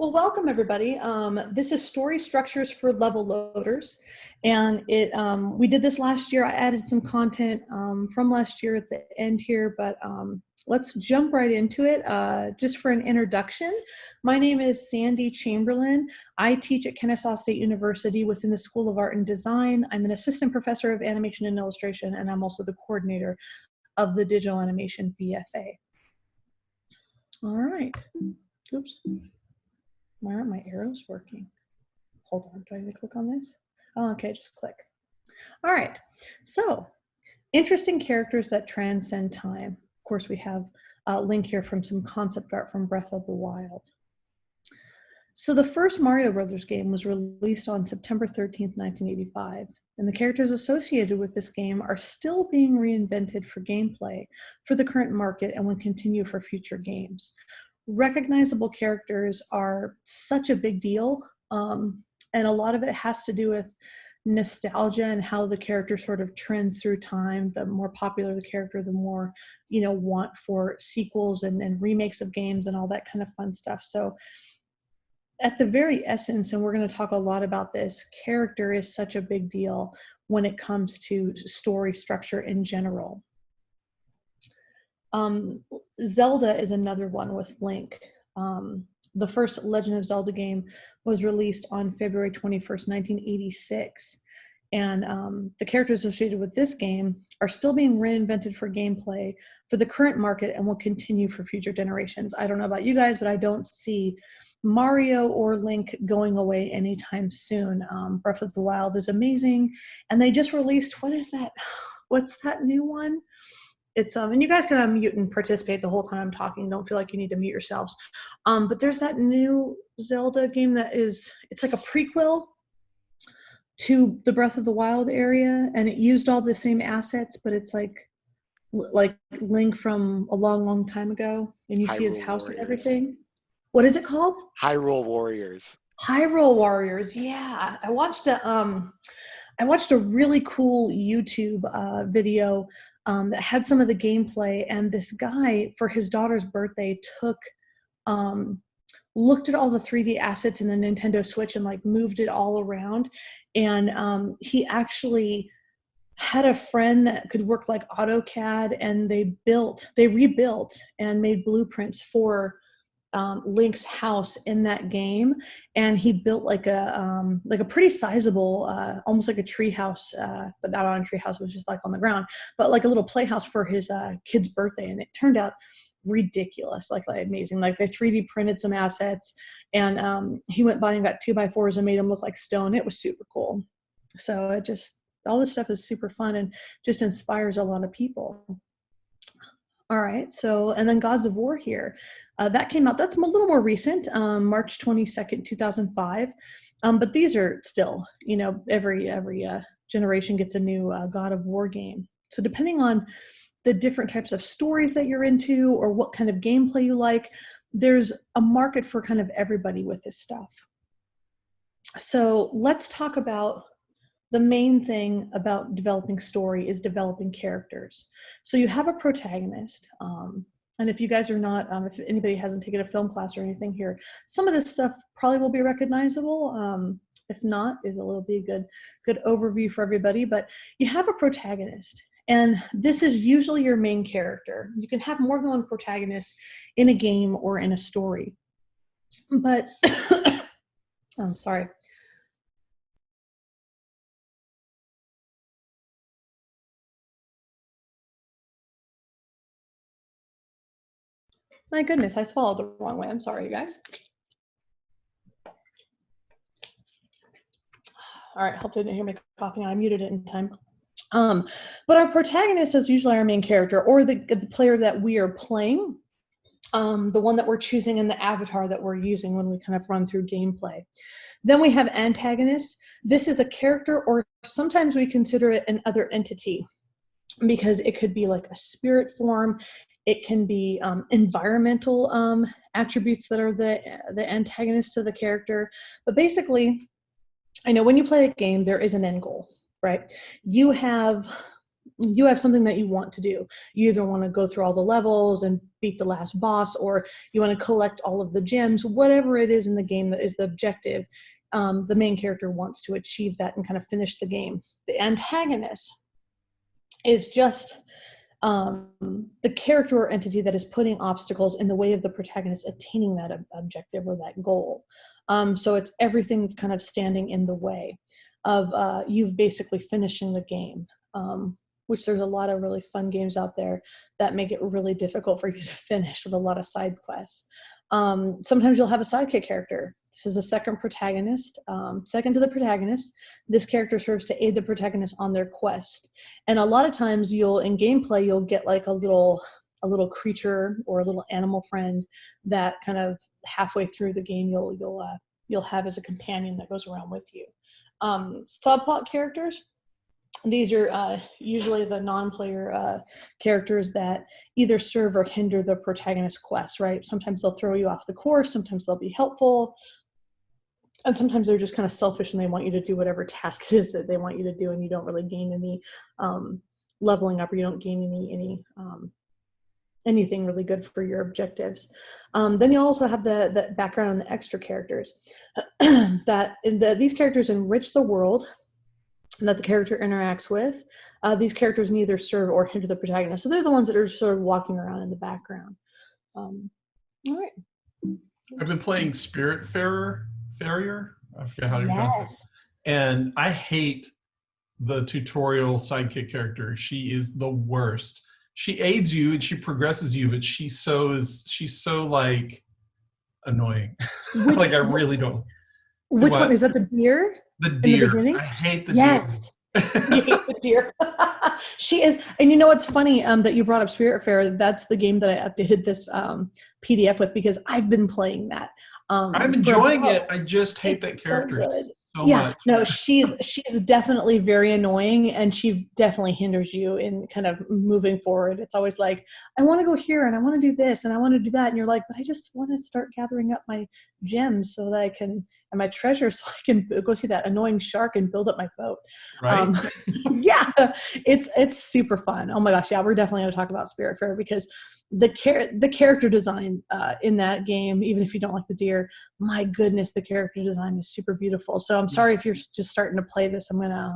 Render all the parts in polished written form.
Well, welcome everybody. This is Story Structures for Level Loaders, and we did this last year. I added some content from last year at the end here, but let's jump right into it. Just for an introduction, my name is Sandee Chamberlain. I teach at Kennesaw State University within the School of Art and Design. I'm an assistant professor of animation and illustration, and I'm also the coordinator of the digital animation BFA. All right. Oops. Why aren't my arrows working? Hold on, do I need to click on this? Oh, okay, just click. All right, so interesting characters that transcend time. Of course, we have a link here from some concept art from Breath of the Wild. So the first Mario Brothers game was released on September 13th, 1985, and the characters associated with this game are still being reinvented for gameplay for the current market and will continue for future games. Recognizable characters are such a big deal, and a lot of it has to do with nostalgia and how the character sort of trends through time. The more popular the character, the more want for sequels and remakes of games and all that kind of fun stuff. So at the very essence, and we're going to talk a lot about this, character is such a big deal when it comes to story structure in general. Zelda is another one with Link. The first Legend of Zelda game was released on February 21st, 1986. And the characters associated with this game are still being reinvented for gameplay for the current market and will continue for future generations. I don't know about you guys, but I don't see Mario or Link going away anytime soon. Breath of the Wild is amazing. And they just released, what is that? What's that new one? It's and you guys can unmute and participate the whole time I'm talking. Don't feel like you need to mute yourselves. But there's that new Zelda game that it's like a prequel to the Breath of the Wild area, and it used all the same assets, but it's like Link from a long, long time ago, and you see his house and everything. What is it called? Hyrule Warriors. Hyrule Warriors. Yeah, I watched a really cool YouTube video that had some of the gameplay, and this guy, for his daughter's birthday, looked at all the 3D assets in the Nintendo Switch and moved it all around. And he actually had a friend that could work like AutoCAD, and they rebuilt and made blueprints for Link's house in that game, and he built like a pretty sizable, almost like a tree house, but not on a tree house, it was just on the ground, but like a little playhouse for his kid's birthday, and it turned out ridiculous, amazing. They 3D printed some assets, and he went by and got 2x4s and made them look like stone. It was super cool. So all this stuff is super fun and just inspires a lot of people. All right, so, and then Gods of War here. That came out, that's a little more recent, March 22nd, 2005. But these are still, every generation gets a new God of War game. So depending on the different types of stories that you're into or what kind of gameplay you like, there's a market for kind of everybody with this stuff. So let's talk about the main thing about developing story is developing characters. So you have a protagonist, and if you guys are not, if anybody hasn't taken a film class or anything here, some of this stuff probably will be recognizable. If not, it'll be a good overview for everybody. But you have a protagonist, and this is usually your main character. You can have more than one protagonist in a game or in a story. But, I'm sorry. My goodness, I swallowed the wrong way. I'm sorry, you guys. All right, hopefully you didn't hear me coughing. I muted it in time. But our protagonist is usually our main character, or the player that we are playing, the one that we're choosing in the avatar that we're using when we kind of run through gameplay. Then we have Antagonist. This is a character, or sometimes we consider it an other entity, because it could be like a spirit form. It can be environmental attributes that are the antagonist to the character. But basically, I know when you play a game, there is an end goal, right? You have you have something that you want to do. You either want to go through all the levels and beat the last boss, or you want to collect all of the gems, whatever it is in the game that is the objective. The main character wants to achieve that and kind of finish the game. The antagonist is just the character or entity that is putting obstacles in the way of the protagonist attaining that objective or that goal. So it's everything that's kind of standing in the way of you basically finishing the game, which there's a lot of really fun games out there that make it really difficult for you to finish with a lot of side quests. Sometimes you'll have a sidekick character. This is a second protagonist, second to the protagonist. This character serves to aid the protagonist on their quest. And a lot of times in gameplay, you'll get like a little creature or a little animal friend that kind of halfway through the game you'll have as a companion that goes around with you. Subplot characters. These are usually the non-player characters that either serve or hinder the protagonist's quest, right? Sometimes they'll throw you off the course, sometimes they'll be helpful, and sometimes they're just kind of selfish and they want you to do whatever task it is that they want you to do, and you don't really gain any leveling up, or you don't gain anything really good for your objectives. Then you also have the background on the extra characters. These characters enrich the world that the character interacts with. These characters neither serve or hinder the protagonist. So they're the ones that are sort of walking around in the background. All right. I've been playing Spiritfarer. I forget how to pronounce it. And I hate the tutorial sidekick character. She is the worst. She aids you and she progresses you, but she's so like annoying. Like I really don't. Which one is that? The deer? The deer. The I hate the deer. You hate the deer. She is. And you know what's funny that you brought up Spiritfarer? That's the game that I updated this PDF with, because I've been playing that. I'm enjoying it. I just hate that character. So good. Yeah, no, she's definitely very annoying, and she definitely hinders you in kind of moving forward. It's always like, I want to go here and I want to do this and I want to do that, and you're like, but I just want to start gathering up my gems so that I can, and my treasure, so I can go see that annoying shark and build up my boat. Right. Yeah, it's super fun. Oh my gosh, yeah, we're definitely going to talk about Spiritfarer, because the character design in that game, even if you don't like the deer, my goodness, the character design is super beautiful. So I'm sorry if you're just starting to play this. I'm gonna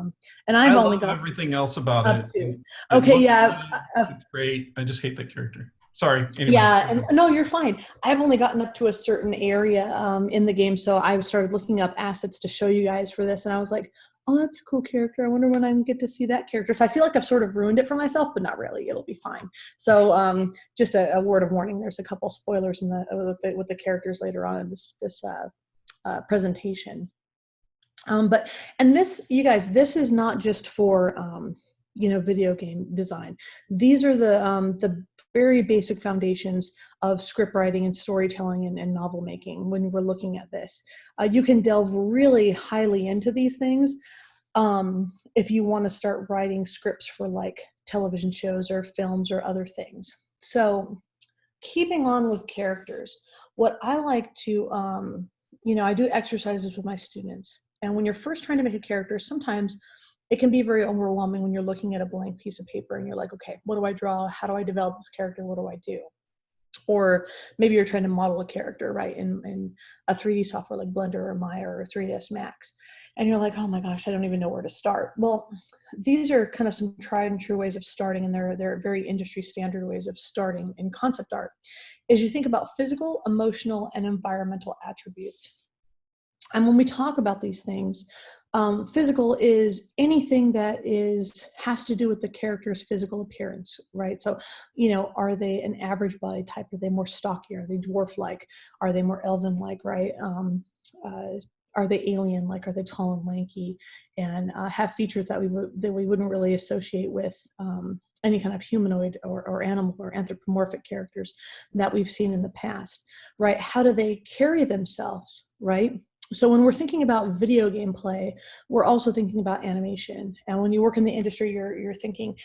and I've only got everything else about it. Okay, yeah, it's great. I just hate that character. Sorry. Anyway. Yeah, and no, you're fine. I've only gotten up to a certain area in the game, so I started looking up assets to show you guys for this, and I was like, oh, that's a cool character. I wonder when I get to see that character. So I feel like I've sort of ruined it for myself, but not really. It'll be fine. So just a word of warning. There's a couple spoilers in with the characters later on in this presentation. And this, you guys, this is not just for video game design. These are the very basic foundations of script writing and storytelling and novel making. When we're looking at this, you can delve really highly into these things if you want to start writing scripts for like television shows or films or other things. So keeping on with characters, what I like to, I do exercises with my students. And when you're first trying to make a character, sometimes it can be very overwhelming when you're looking at a blank piece of paper and you're like, okay, what do I draw? How do I develop this character? What do I do? Or maybe you're trying to model a character, right, in a 3D software like Blender or Maya or 3ds Max. And you're like, oh my gosh, I don't even know where to start. Well, these are kind of some tried and true ways of starting, and they're very industry standard ways of starting in concept art, is you think about physical, emotional, and environmental attributes. And when we talk about these things, physical is anything that has to do with the character's physical appearance, right? So, are they an average body type? Are they more stocky? Are they dwarf-like? Are they more elven-like, right? Are they alien-like? Are they tall and lanky? And have features that we wouldn't really associate with any kind of humanoid or animal or anthropomorphic characters that we've seen in the past, right? How do they carry themselves, right? So when we're thinking about video game play, we're also thinking about animation. And when you work in the industry, you're thinking,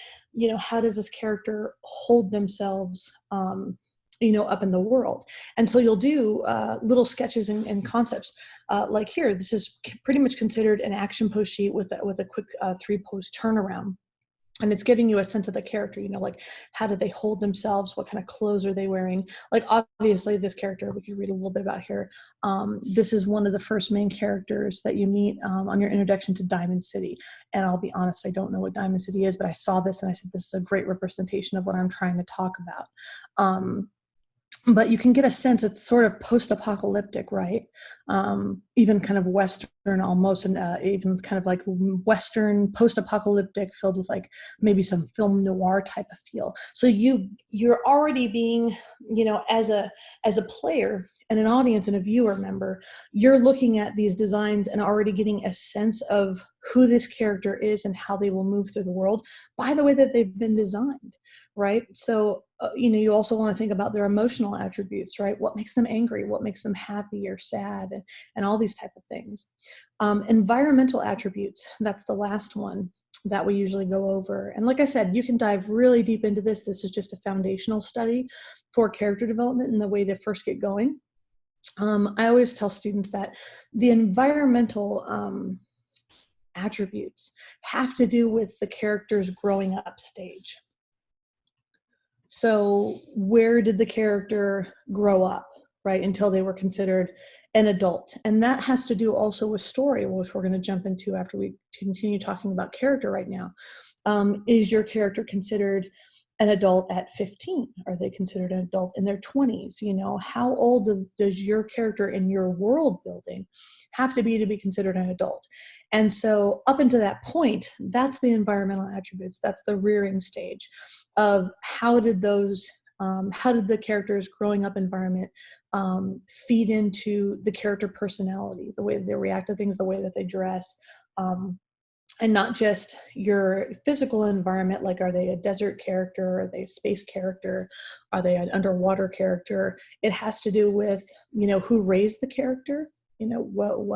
how does this character hold themselves, up in the world? And so you'll do little sketches and concepts. Like here, this is pretty much considered an action post sheet with a quick 3-post turnaround. And it's giving you a sense of the character, you know, like how do they hold themselves? What kind of clothes are they wearing? Like obviously this character, we could read a little bit about here. This is one of the first main characters that you meet on your introduction to Diamond City. And I'll be honest, I don't know what Diamond City is, but I saw this and I said, this is a great representation of what I'm trying to talk about. But you can get a sense it's sort of post-apocalyptic, right? Even kind of Western almost, and even kind of like Western post-apocalyptic, filled with like maybe some film noir type of feel. So you're already being, you know, as a player and an audience and a viewer member, you're looking at these designs and already getting a sense of who this character is and how they will move through the world by the way that they've been designed, right? So you know, you also want to think about their emotional attributes, right? What makes them angry? What makes them happy or sad? And all these type of things. Environmental attributes, that's the last one that we usually go over. And like I said, you can dive really deep into this. This is just a foundational study for character development and the way to first get going. I always tell students that the environmental attributes have to do with the character's growing up stage. So where did the character grow up, right, until they were considered an adult? And that has to do also with story, which we're going to jump into after we continue talking about character right now. Is your character considered an adult at 15? Are they considered an adult in their 20s? You know, how old does your character in your world building have to be considered an adult? And so up until that point, that's the environmental attributes. That's the rearing stage of how did the character's growing up environment feed into the character personality, the way that they react to things, the way that they dress, and not just your physical environment, like are they a desert character, are they a space character, are they an underwater character? It has to do with, you know, who raised the character, you know, what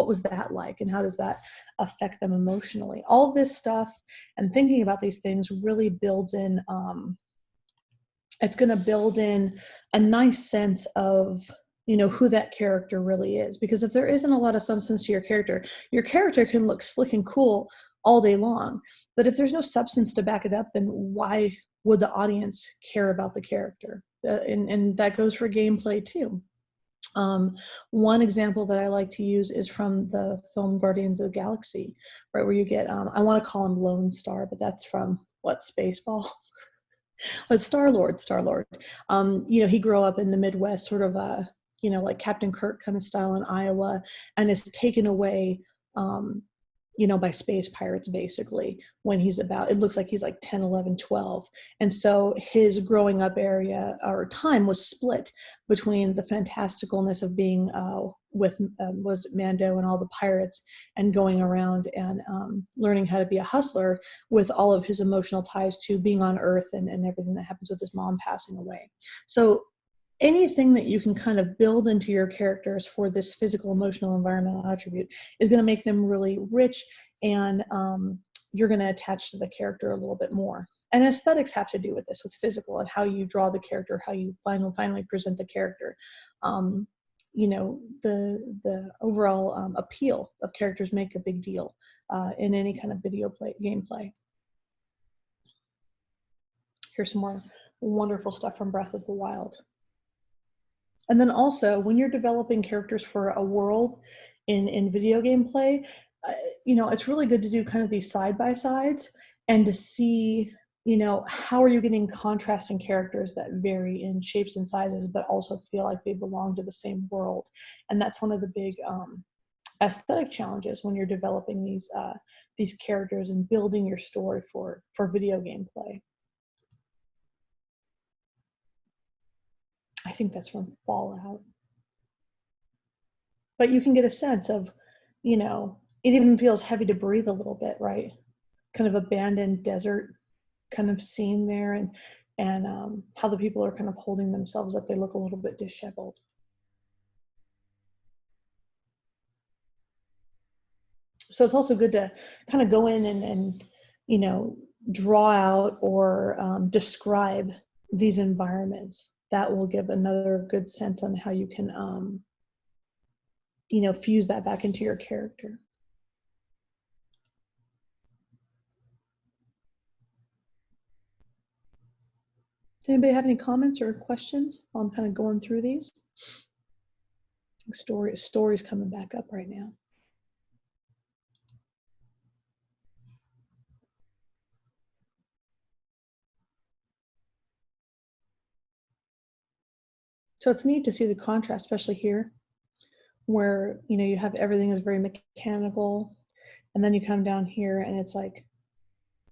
was that like, and how does that affect them emotionally? All this stuff and thinking about these things really builds in, it's going to build in a nice sense of, you know, who that character really is. Because if there isn't a lot of substance to your character can look slick and cool all day long. But if there's no substance to back it up, then why would the audience care about the character? And that goes for gameplay too. One example that I like to use is from the film Guardians of the Galaxy, right, where you get, I want to call him Lone Star, but that's from, what, Spaceballs? But Star-Lord. You know, he grew up in the Midwest, sort of you know, like Captain Kirk kind of style in Iowa, and is taken away, you know, by space pirates, basically, when he's about, it looks like he's like 10, 11, 12. And so his growing up area or time was split between the fantasticalness of being with, was Mando and all the pirates, and going around and learning how to be a hustler, with all of his emotional ties to being on Earth and everything that happens with his mom passing away. So anything that you can kind of build into your characters for this physical, emotional, environmental attribute is going to make them really rich, and you're going to attach to the character a little bit more. And aesthetics have to do with this, with physical and how you draw the character, how you finally present the character. You know, the overall appeal of characters make a big deal in any kind of video gameplay. Here's some more wonderful stuff from Breath of the Wild. And then also, when you're developing characters for a world in video game play, you know, it's really good to do kind of these side-by-sides and to see, you know, how are you getting contrasting characters that vary in shapes and sizes, but also feel like they belong to the same world. And that's one of the big aesthetic challenges when you're developing these characters and building your story for video game play. I think that's from Fallout. But you can get a sense of, you know, it even feels heavy to breathe a little bit, right? Kind of abandoned desert kind of scene there, and how the people are kind of holding themselves up. They look a little bit disheveled. So it's also good to kind of go in and you know, draw out or describe these environments. That will give another good sense on how you can, you know, fuse that back into your character. Does anybody have any comments or questions while I'm kind of going through these? Story's coming back up right now. So it's neat to see the contrast, especially here, where, you know, you have everything is very mechanical, and then you come down here and it's like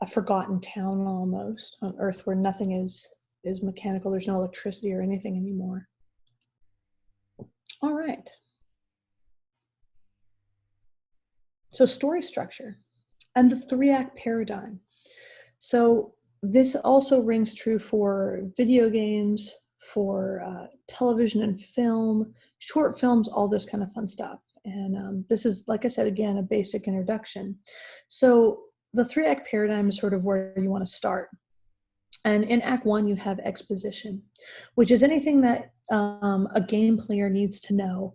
a forgotten town almost on Earth, where nothing is mechanical. There's no electricity or anything anymore. All right. So story structure and the 3-act paradigm. So this also rings true for video games, for television and film, short films, all this kind of fun stuff. And this is, like I said, again, a basic introduction. So the 3-act paradigm is sort of where you want to start. And in Act 1, you have exposition, which is anything that a game player needs to know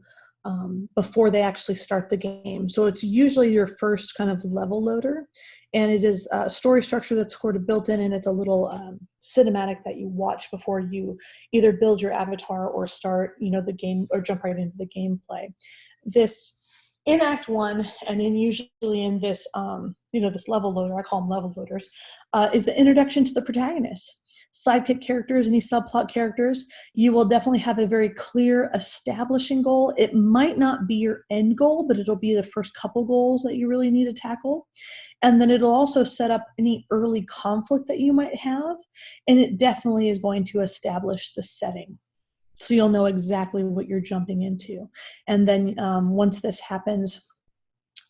before they actually start the game. So it's usually your first kind of level loader, and it is a story structure that's sort of built in, and it's a little cinematic that you watch before you either build your avatar or start, you know, the game, or jump right into the gameplay. This in Act 1, and usually in this, you know, this level loader, I call them level loaders, is the introduction to the protagonist. Sidekick characters, any subplot characters, you will definitely have a very clear establishing goal. It might not be your end goal, but it'll be the first couple goals that you really need to tackle. And then it'll also set up any early conflict that you might have. And it definitely is going to establish the setting, so you'll know exactly what you're jumping into. And then once this happens,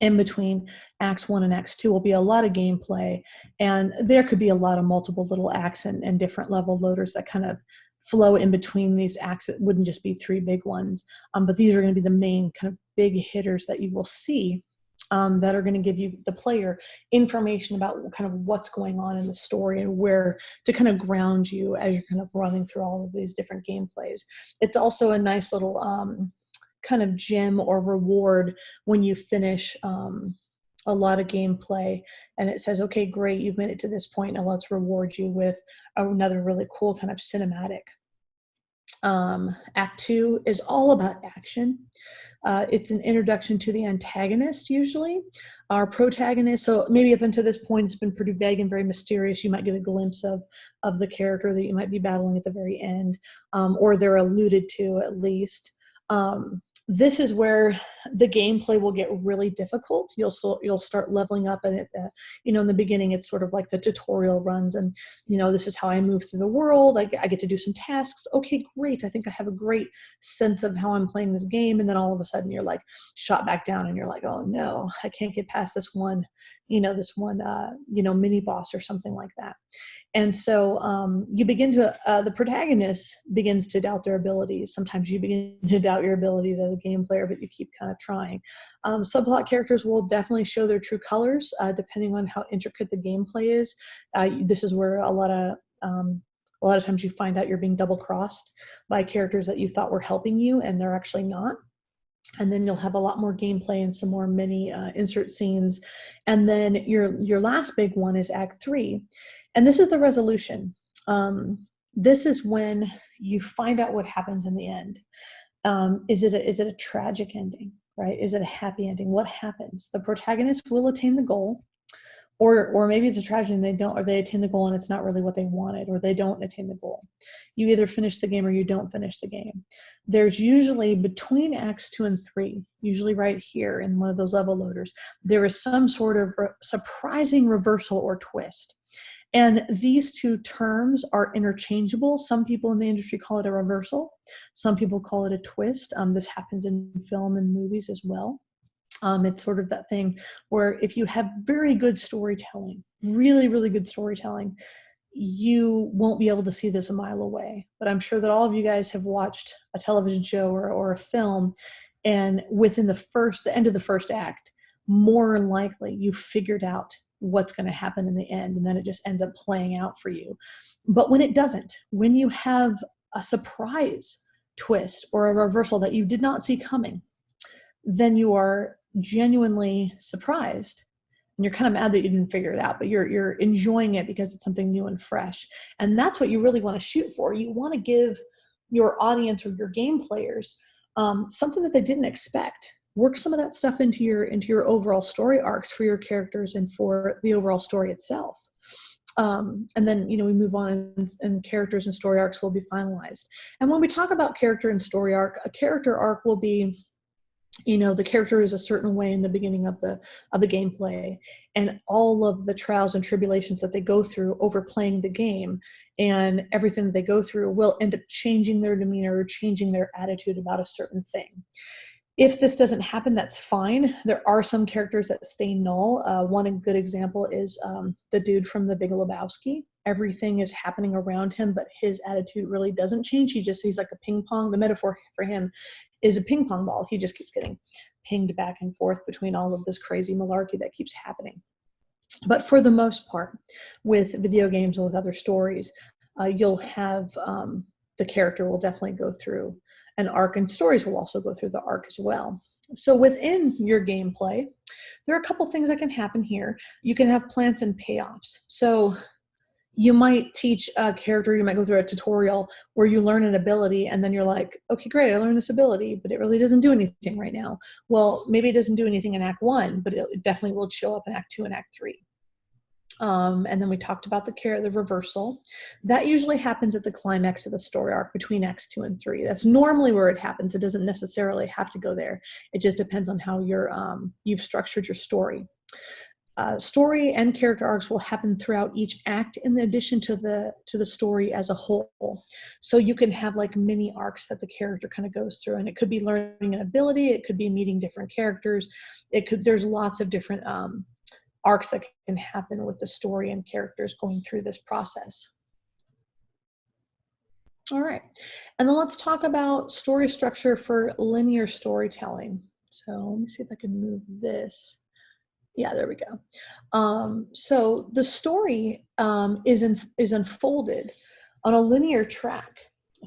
in between Acts 1 and Acts 2 will be a lot of gameplay, and there could be a lot of multiple little acts and different level loaders that kind of flow in between these acts. It wouldn't just be 3 big ones, but these are going to be the main kind of big hitters that you will see, that are going to give you, the player, information about kind of what's going on in the story and where to kind of ground you as you're kind of running through all of these different gameplays. It's also a nice little kind of gem or reward when you finish a lot of gameplay and it says, okay, great, you've made it to this point, now let's reward you with another really cool kind of cinematic. Act 2 is all about action. It's an introduction to the antagonist, usually. Our protagonist, so maybe up until this point it's been pretty vague and very mysterious. You might get a glimpse of the character that you might be battling at the very end, or they're alluded to at least. This is where the gameplay will get really difficult. You'll start leveling up, and you know, in the beginning it's sort of like the tutorial runs, and you know, this is how I move through the world. I get to do some tasks. Okay, great. I think I have a great sense of how I'm playing this game, and then all of a sudden you're like shot back down, and you're like, oh no, I can't get past this one, you know, mini boss or something like that. And so you begin to, the protagonist begins to doubt their abilities. Sometimes you begin to doubt your abilities as a game player, but you keep kind of trying. Subplot characters will definitely show their true colors, depending on how intricate the gameplay is. This is where a lot of times you find out you're being double-crossed by characters that you thought were helping you, and they're actually not. And then you'll have a lot more gameplay and some more mini insert scenes. And then your last big one is Act 3. And this is the resolution. This is when you find out what happens in the end. Is it a tragic ending, right? Is it a happy ending? What happens? The protagonist will attain the goal, or maybe it's a tragedy and they don't, or they attain the goal and it's not really what they wanted, or they don't attain the goal. You either finish the game or you don't finish the game. There's usually between Acts 2 and 3, usually right here in one of those level loaders, there is some sort of surprising reversal or twist. And these two terms are interchangeable. Some people in the industry call it a reversal. Some people call it a twist. This happens in film and movies as well. It's sort of that thing where if you have very good storytelling, really, really good storytelling, you won't be able to see this a mile away. But I'm sure that all of you guys have watched a television show or a film, and within the end of the first act, more than likely you figured out what's going to happen in the end, and then it just ends up playing out for you. But when it doesn't, when you have a surprise twist or a reversal that you did not see coming, then you are genuinely surprised and you're kind of mad that you didn't figure it out, but you're enjoying it because it's something new and fresh. And that's what you really want to shoot for. You want to give your audience or your game players something that they didn't expect. Work some of that stuff into your overall story arcs for your characters and for the overall story itself. And then, we move on and characters and story arcs will be finalized. And when we talk about character and story arc, a character arc will be, the character is a certain way in the beginning of the gameplay, and all of the trials and tribulations that they go through over playing the game and everything that they go through will end up changing their demeanor or changing their attitude about a certain thing. If this doesn't happen, that's fine. There are some characters that stay null. One good example is the dude from The Big Lebowski. Everything is happening around him, but his attitude really doesn't change. He's like a ping pong. The metaphor for him is a ping pong ball. He just keeps getting pinged back and forth between all of this crazy malarkey that keeps happening. But for the most part, with video games and with other stories, you'll have the character will definitely go through an arc, and stories will also go through the arc as well. So within your gameplay, there are a couple things that can happen here. You can have plans and payoffs. So you might teach a character, you might go through a tutorial where you learn an ability and then you're like, okay, great, I learned this ability, but it really doesn't do anything right now. Well, maybe it doesn't do anything in Act 1, but it definitely will show up in Act 2 and Act 3. And then we talked about the reversal. That usually happens at the climax of the story arc between Acts 2 and 3. That's normally where it happens. It doesn't necessarily have to go there. It just depends on how you've structured your story. Story and character arcs will happen throughout each act in addition to the story as a whole. So you can have like mini arcs that the character kind of goes through, and it could be learning an ability, it could be meeting different characters, there's lots of different arcs that can happen with the story and characters going through this process. All right, and then let's talk about story structure for linear storytelling. So let me see if I can move this. Yeah, there we go. So the story is unfolded on a linear track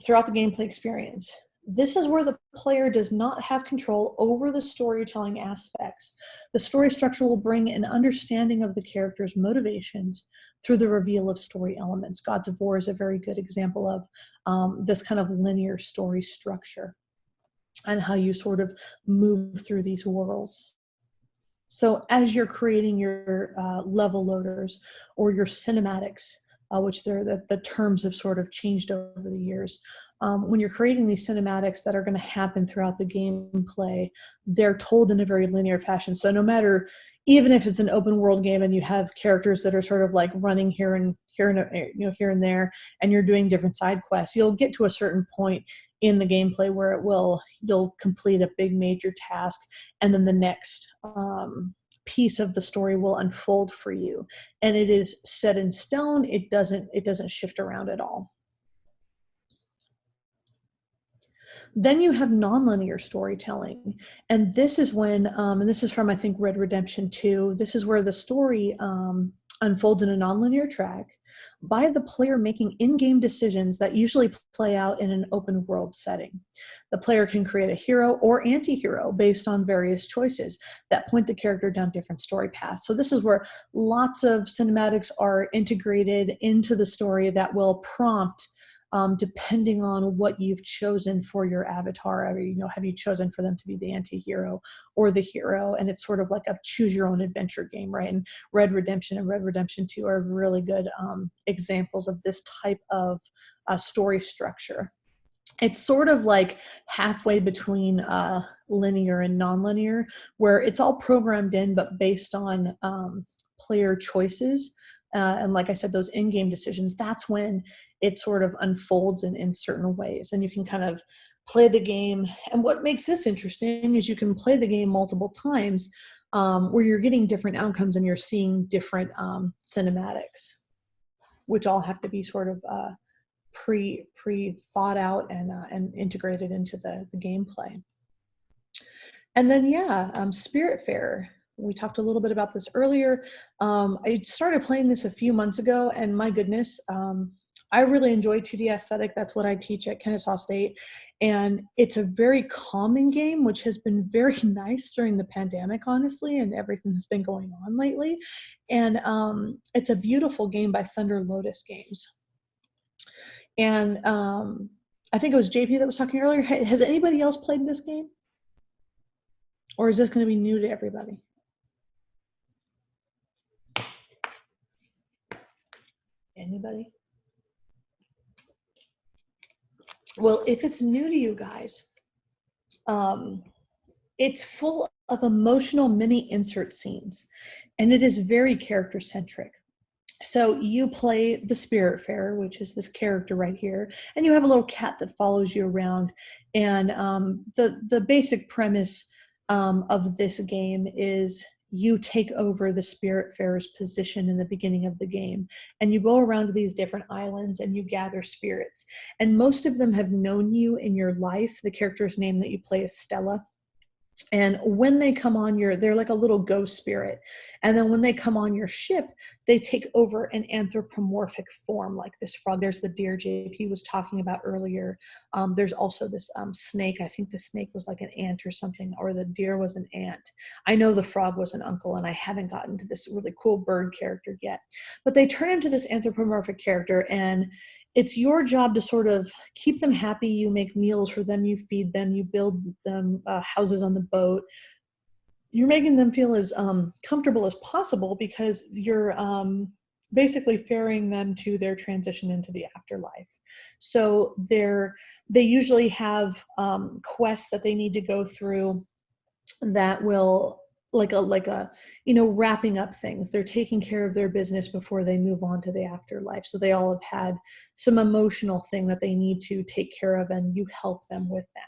throughout the gameplay experience. This is where the player does not have control over the storytelling aspects. The story structure will bring an understanding of the character's motivations through the reveal of story elements. Gods of War is a very good example of this kind of linear story structure and how you sort of move through these worlds. So as you're creating your level loaders or your cinematics, which the terms have sort of changed over the years, when you're creating these cinematics that are going to happen throughout the gameplay, they're told in a very linear fashion. So no matter, even if it's an open world game and you have characters that are sort of like running here and there, and you're doing different side quests, you'll get to a certain point in the gameplay where you'll complete a big major task, and then the next piece of the story will unfold for you, and it is set in stone. It doesn't shift around at all. Then you have nonlinear storytelling, and this is when, and this is from, I think, Red Redemption 2, this is where the story unfolds in a nonlinear track by the player making in-game decisions that usually play out in an open world setting. The player can create a hero or anti-hero based on various choices that point the character down different story paths. So this is where lots of cinematics are integrated into the story that will prompt, depending on what you've chosen for your avatar. Have you chosen for them to be the anti-hero or the hero? And it's sort of like a choose your own adventure game, right? And Red Redemption and Red Redemption 2 are really good examples of this type of story structure. It's sort of like halfway between linear and nonlinear, where it's all programmed in, but based on player choices. And like I said, those in-game decisions, that's when it sort of unfolds in certain ways. And you can kind of play the game. And what makes this interesting is you can play the game multiple times where you're getting different outcomes and you're seeing different cinematics, which all have to be sort of pre thought out and integrated into the gameplay. And then, Spiritfarer. We talked a little bit about this earlier. I started playing this a few months ago, and my goodness, I really enjoy 2D aesthetic. That's what I teach at Kennesaw State. And it's a very calming game, which has been very nice during the pandemic, honestly, and everything that's been going on lately. And it's a beautiful game by Thunder Lotus Games. And I think it was JP that was talking earlier. Has anybody else played this game? Or is this going to be new to everybody? Anybody? Well, if it's new to you guys, it's full of emotional mini insert scenes, and it is very character centric. So you play the Spiritfarer, which is this character right here, and you have a little cat that follows you around. And the basic premise of this game is you take over the Spiritfarer's position in the beginning of the game, and you go around to these different islands and you gather spirits. And most of them have known you in your life. The character's name that you play is Stella. And when they come on they're like a little ghost spirit. And then when they come on your ship, they take over an anthropomorphic form, like this frog. There's the deer JP was talking about earlier. There's also this snake. I think the snake was like an ant or something, or the deer was an ant. I know the frog was an uncle, and I haven't gotten to this really cool bird character yet. But they turn into this anthropomorphic character, and it's your job to sort of keep them happy. You make meals for them, you feed them, you build them houses on the boat. You're making them feel as comfortable as possible, because you're basically ferrying them to their transition into the afterlife. So they usually have quests that they need to go through that will like a wrapping up things. They're taking care of their business before they move on to the afterlife. So they all have had some emotional thing that they need to take care of, and you help them with that.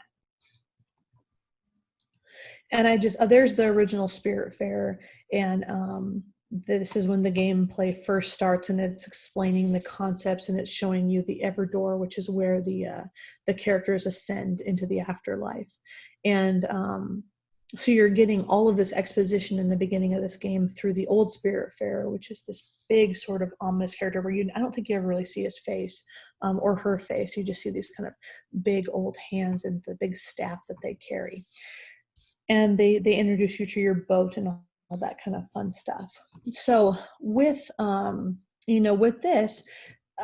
And there's the original Spiritfarer, and this is when the gameplay first starts, and it's explaining the concepts, and it's showing you the Everdoor, which is where the characters ascend into the afterlife. And so you're getting all of this exposition in the beginning of this game through the old Spiritfarer, which is this big sort of ominous character where I don't think you ever really see his face or her face. You just see these kind of big old hands and the big staff that they carry. And they introduce you to your boat and all that kind of fun stuff. So with this,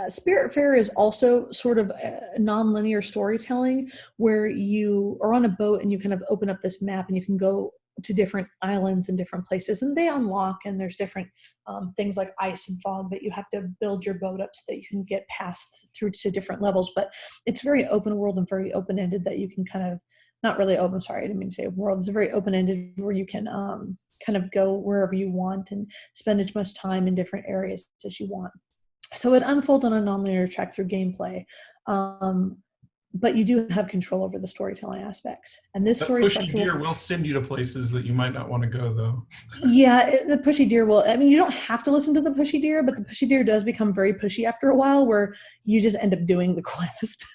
Spiritfarer is also sort of a non-linear storytelling, where you are on a boat and you kind of open up this map and you can go to different islands and different places, and they unlock, and there's different things like ice and fog that you have to build your boat up so that you can get past through to different levels. But it's very open world and very open-ended, that you can kind of, not really open, sorry, I didn't mean to say world. It's very open-ended where you can kind of go wherever you want and spend as much time in different areas as you want. So it unfolds on a non-linear track through gameplay, but you do have control over the storytelling aspects. And this story pushy deer will send you to places that you might not want to go, though. Yeah, the pushy deer will. I mean, you don't have to listen to the pushy deer, but the pushy deer does become very pushy after a while, where you just end up doing the quest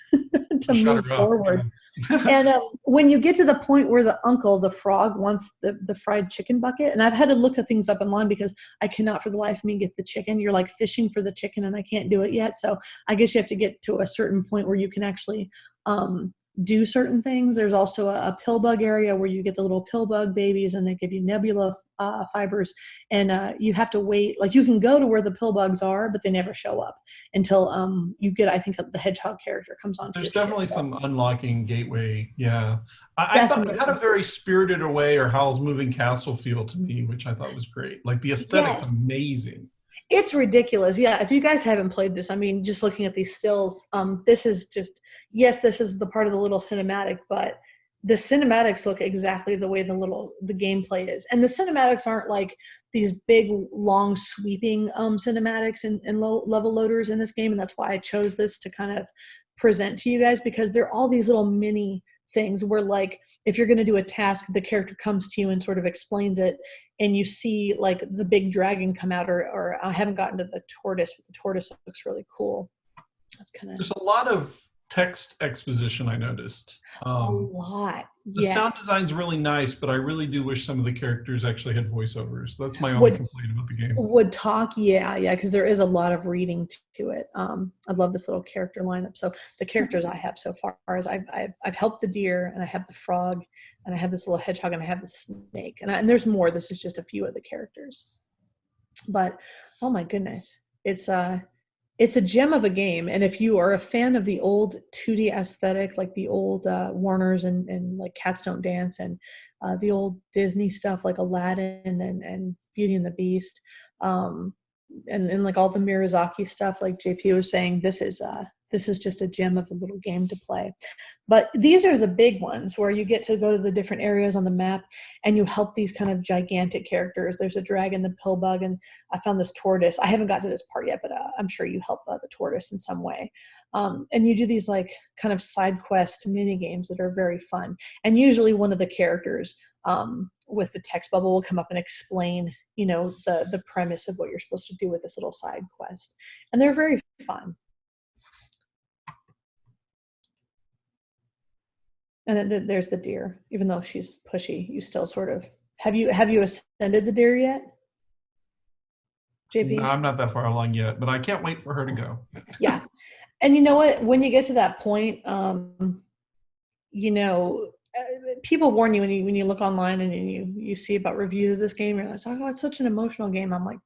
to move forward. And when you get to the point where the uncle, the frog, wants the fried chicken bucket, and I've had to look at things up online because I cannot for the life of me get the chicken. You're like fishing for the chicken, and I can't do it yet. So I guess you have to get to a certain point where you can actually do certain things. There's also a pill bug area where you get the little pill bug babies, and they give you nebula fibers, and you have to wait. Like, you can go to where the pill bugs are, but they never show up until you get, I think, the hedgehog character comes on. There's definitely some unlocking gateway. Yeah, I thought it had a very Spirited Away or Howl's Moving Castle feel to me, which I thought was great. Like, the aesthetic's amazing. It's ridiculous. Yeah, if you guys haven't played this, I mean, just looking at these stills, this is just, yes, this is the part of the little cinematic, but the cinematics look exactly the way the gameplay is. And the cinematics aren't like these big, long, sweeping cinematics and low level loaders in this game. And that's why I chose this to kind of present to you guys, because they're all these little mini things where, like, if you're going to do a task, the character comes to you and sort of explains it, and you see like the big dragon come out, or I haven't gotten to the tortoise, but the tortoise looks really cool. That's kind of, there's a lot of text exposition, I noticed. A lot. The Yeah. sound design's really nice, but I really do wish some of the characters actually had voiceovers. That's my only complaint about the game. Would talk, yeah, because there is a lot of reading to it. I love this little character lineup. So the characters I have so far is I've helped the deer, and I have the frog, and I have this little hedgehog, and I have the snake, and there's more. This is just a few of the characters. But oh my goodness, it's a gem of a game. And if you are a fan of the old 2D aesthetic, like the old Warners and like Cats Don't Dance, and the old Disney stuff like Aladdin and Beauty and the Beast, and like all the Miyazaki stuff, like JP was saying, this is just a gem of a little game to play. But these are the big ones where you get to go to the different areas on the map and you help these kind of gigantic characters. There's a dragon, the pillbug, and I found this tortoise. I haven't got to this part yet, but I'm sure you help the tortoise in some way. And you do these like kind of side quest mini games that are very fun. And usually one of the characters with the text bubble will come up and explain, the premise of what you're supposed to do with this little side quest. And they're very fun. And then there's the deer. Even though she's pushy, you still sort of have you ascended the deer yet, JP? No, I'm not that far along yet, but I can't wait for her to go. Yeah, and you know what? When you get to that point, people warn you when you look online and you see about reviews of this game. You're like, oh, it's such an emotional game. I'm like,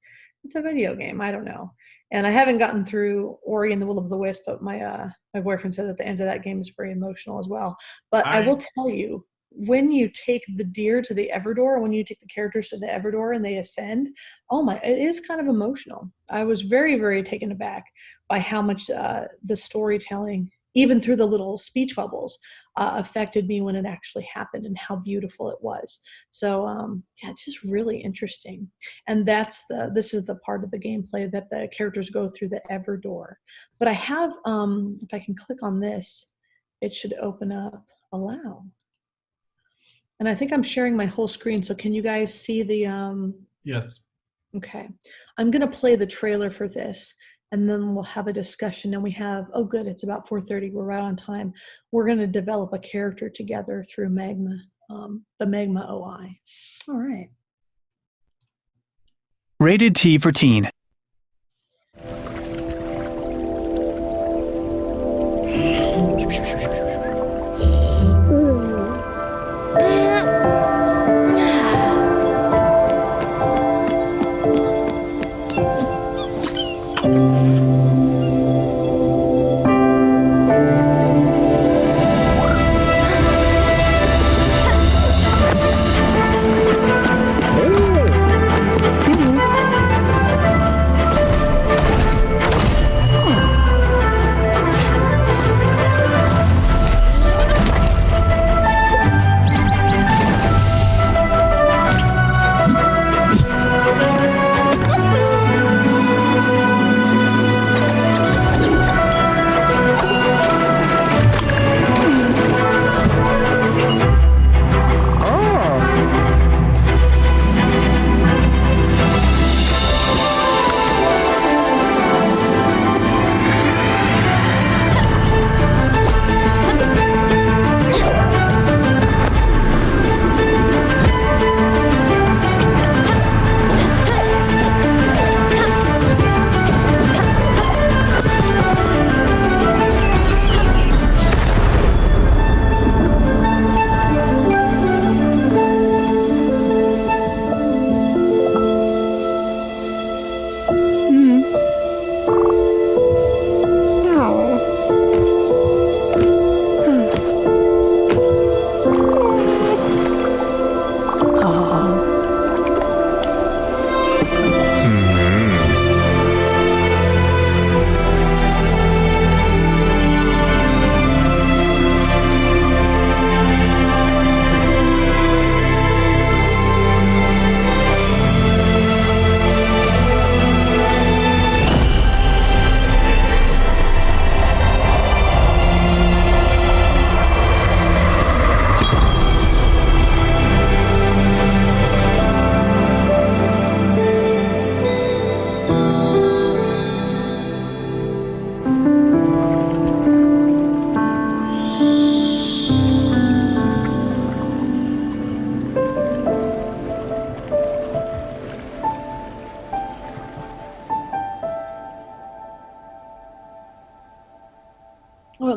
it's a video game. I don't know. And I haven't gotten through Ori and the Will of the Wisp, but my boyfriend said that the end of that game is very emotional as well. But I will tell you, when you take the deer to the Everdoor, when you take the characters to the Everdoor and they ascend, it is kind of emotional. I was very, very taken aback by how much the storytelling, even through the little speech bubbles, affected me when it actually happened and how beautiful it was. So it's just really interesting. And this is the part of the gameplay that the characters go through the Everdoor. But I have, if I can click on this, it should open up Allow. And I think I'm sharing my whole screen. So can you guys see the? Yes. Okay. I'm going to play the trailer for this, and then we'll have a discussion. And we have, oh good, it's about 4:30. We're right on time. We're going to develop a character together through Magma, the Magma OI. All right. Rated T for Teen.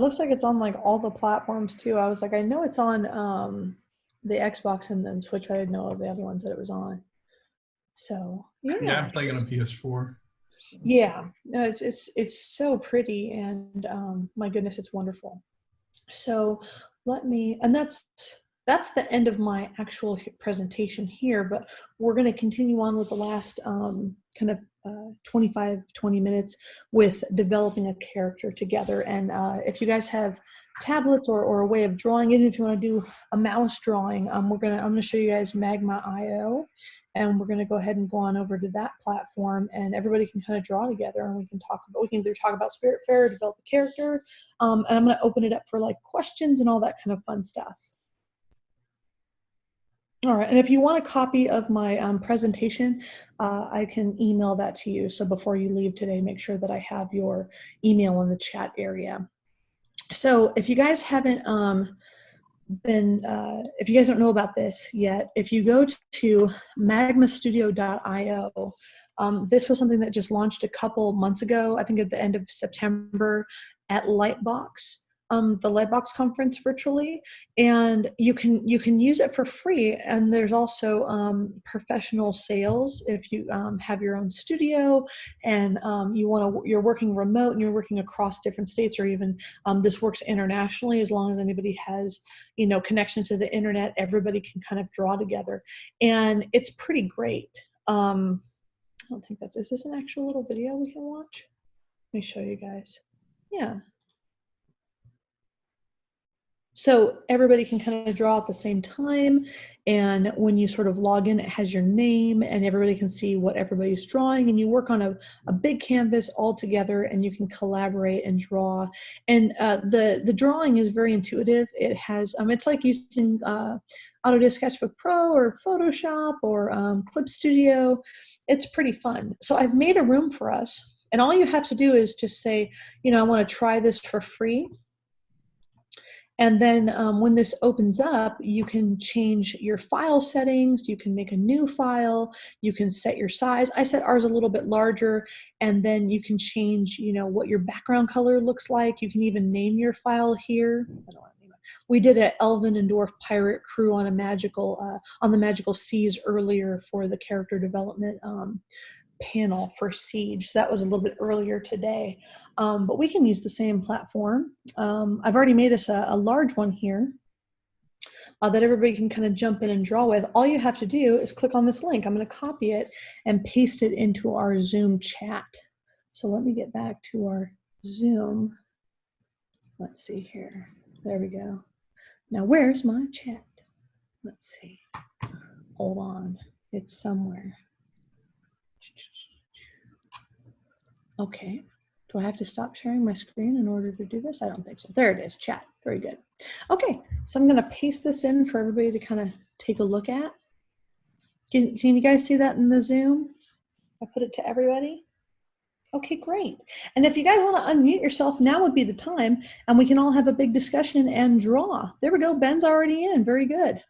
looks like it's on like all the platforms too. I was like, I know it's on the Xbox and then Switch, but I didn't know the other ones that it was on. So yeah, I'm playing on a PS4. Yeah, no, it's so pretty, and my goodness, it's wonderful. So and that's the end of my actual presentation here, but we're going to continue on with the last kind of 20 minutes with developing a character together. And if you guys have tablets or a way of drawing, even if you want to do a mouse drawing, I'm going to show you guys Magma.io, and we're going to go ahead and go on over to that platform, and everybody can kind of draw together, and we can either talk about Spiritfarer, develop a character, and I'm going to open it up for like questions and all that kind of fun stuff. All right, and if you want a copy of my presentation, I can email that to you. So before you leave today, make sure that I have your email in the chat area. So if you guys haven't if you guys don't know about this yet, if you go to magmastudio.io, this was something that just launched a couple months ago, I think at the end of September at Lightbox, the Lightbox conference virtually, and you can use it for free. And there's also professional sales if you have your own studio and you're working remote and you're working across different states, or even this works internationally. As long as anybody has connections to the internet, everybody can kind of draw together, and it's pretty great. I don't think is this an actual little video we can watch? Let me show you guys. Yeah. So everybody can kind of draw at the same time, and when you sort of log in, it has your name, and everybody can see what everybody's drawing, and you work on a big canvas all together, and you can collaborate and draw. And the drawing is very intuitive. It has it's like using Autodesk Sketchbook Pro or Photoshop or Clip Studio. It's pretty fun. So I've made a room for us, and all you have to do is just say, I want to try this for free. And then when this opens up, you can change your file settings. You can make a new file. You can set your size. I set ours a little bit larger, and then you can change, what your background color looks like. You can even name your file here. I don't want to name it. We did an elven and dwarf pirate crew on on the magical seas earlier for the character development panel for Siege. So that was a little bit earlier today, but we can use the same platform. I've already made us a large one here that everybody can kind of jump in and draw with. All you have to do is click on this link. I'm going to copy it and paste it into our Zoom chat. So let me get back to our Zoom. Let's see here. There we go. Now where's my chat? Let's see. Hold on. It's somewhere. Okay, do I have to stop sharing my screen in order to do this? I don't think so. There it is, chat. Very good. Okay, so I'm going to paste this in for everybody to kind of take a look at. Can you guys see that in the Zoom? I put it to everybody. Okay, great. And if you guys want to unmute yourself, now would be the time, and we can all have a big discussion and draw. There we go. Ben's already in. Very good.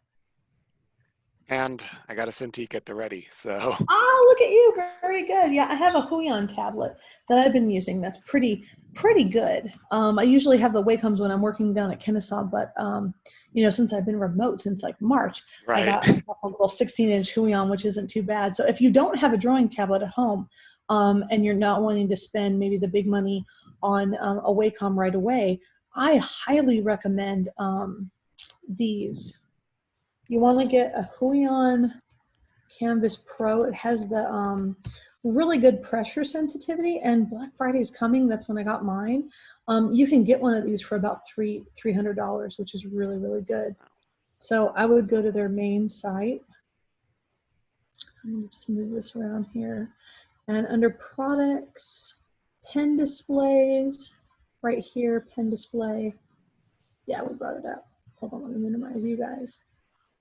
And I got a Cintiq at the ready, so. Oh, look at you. Very good. Yeah, I have a Huion tablet that I've been using. That's pretty good. I usually have the Wacoms when I'm working down at Kennesaw, but since I've been remote since like March, right. I got a little 16-inch Huion, which isn't too bad. So if you don't have a drawing tablet at home and you're not wanting to spend maybe the big money on a Wacom right away, I highly recommend these. You want to get a Huion Canvas Pro. It has the really good pressure sensitivity, and Black Friday is coming. That's when I got mine. You can get one of these for about $300, which is really, really good. So I would go to their main site. I'm going to just move this around here. And under products, pen displays, right here, pen display. Yeah, we brought it up. Hold on, let me minimize you guys.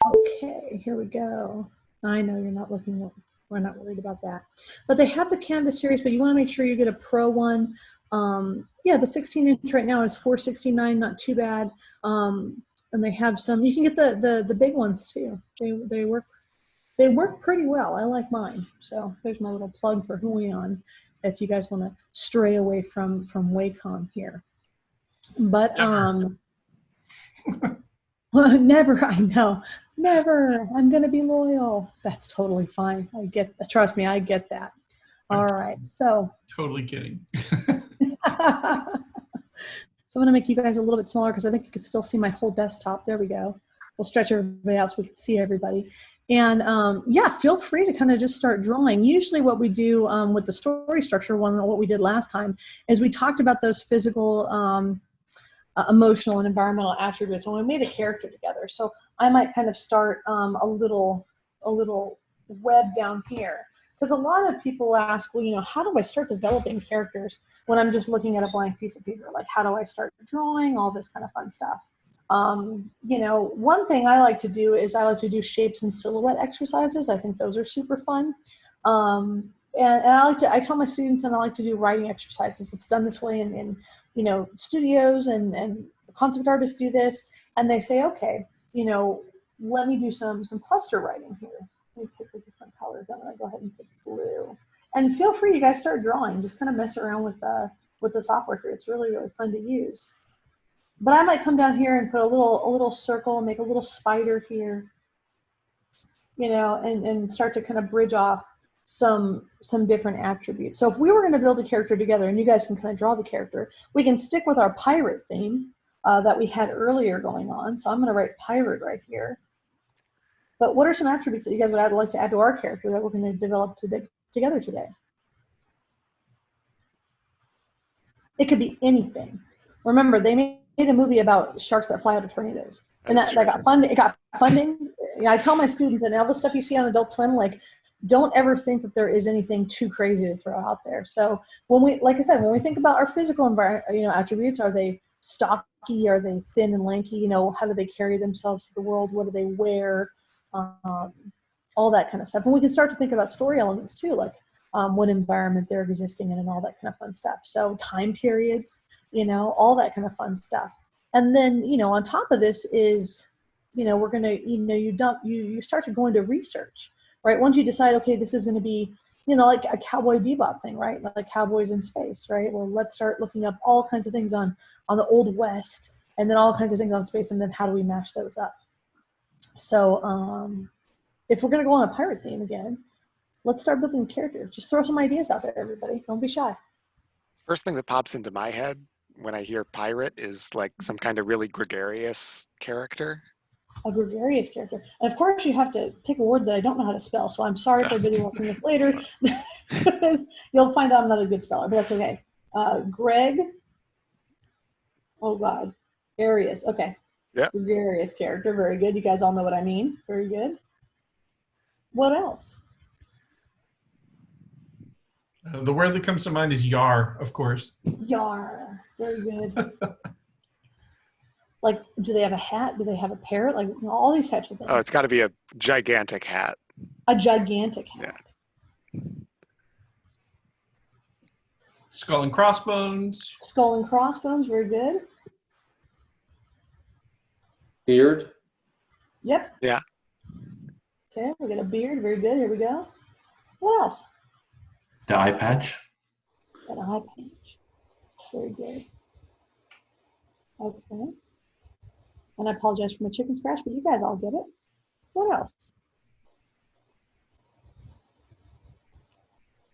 Okay, here we go. I know you're not looking, we're not worried about that. But they have the Canvas series, but you want to make sure you get a Pro one. Yeah, the 16-inch right now is $469, not too bad. And they have some, you can get the big ones too. They work pretty well. I like mine. So there's my little plug for Huion if you guys want to stray away from Wacom here. But never, I know. Never. I'm going to be loyal. That's totally fine. Trust me, I get that. All right. So. Totally kidding. So I'm going to make you guys a little bit smaller because I think you can still see my whole desktop. There we go. We'll stretch everybody out so we can see everybody. And yeah, feel free to kind of just start drawing. Usually what we do with the story structure what we did last time is we talked about those physical, emotional, and environmental attributes when we made a character together. So I might kind of start a little web down here. Because a lot of people ask, well, you know, how do I start developing characters when I'm just looking at a blank piece of paper? Like, how do I start drawing? All this kind of fun stuff. You know, one thing I like to do is I like to do shapes and silhouette exercises. I think those are super fun. And I tell my students, and I like to do writing exercises. It's done this way in you know, studios and concept artists do this. And they say, okay, you know, let me do some cluster writing here. Let me pick a different color. I'm gonna go ahead and pick blue. And feel free, you guys start drawing. Just kind of mess around with the software here. It's really, really fun to use. But I might come down here and put a little circle, make a little spider here, you know, and start to kind of bridge off some different attributes. So if we were going to build a character together, and you guys can kind of draw the character, we can stick with our pirate theme that we had earlier going on. So I'm going to write pirate right here. But what are some attributes that you guys would like to add to our character that we're going to develop together today? It could be anything. Remember, they made a movie about sharks that fly out of tornadoes. And that got funding. It got funding. I tell my students, and all the stuff you see on Adult Swim, like, don't ever think that there is anything too crazy to throw out there. So when we, like I said, when we think about our physical attributes, are they stocky? Are they thin and lanky? You know, how do they carry themselves through the world? What do they wear? All that kind of stuff. And we can start to think about story elements too, like what environment they're existing in and all that kind of fun stuff. So time periods, you know, all that kind of fun stuff. And then, you know, on top of this is, you know, we're going to, you know, you start to go into research, right? Once you decide, okay, this is going to be, you know, like a Cowboy Bebop thing, right? Like cowboys in space, right? Well, let's start looking up all kinds of things on the Old West, and then all kinds of things on space, and then how do we mash those up? So if we're going to go on a pirate theme again, let's start building a character. Just throw some ideas out there, everybody. Don't be shy. First thing that pops into my head when I hear pirate is like some kind of really gregarious character. A gregarious character. And of course you have to pick a word that I don't know how to spell, so I'm sorry for everybody watching this later. You'll find out I'm not a good speller, but that's okay. Greg, oh God, Arius, okay. Yeah. Gregarious character, very good. You guys all know what I mean. Very good. What else? The word that comes to mind is yar, of course. Yar, very good. Like, do they have a hat? Do they have a parrot? Like, you know, all these types of things. Oh, it's got to be a gigantic hat. A gigantic hat. Yeah. Skull and crossbones. Skull and crossbones, very good. Beard. Yep. Yeah. Okay, we got a beard, very good. Here we go. What else? The eye patch. Got an eye patch. Very good. Okay. And I apologize for my chicken scratch, but you guys all get it. What else?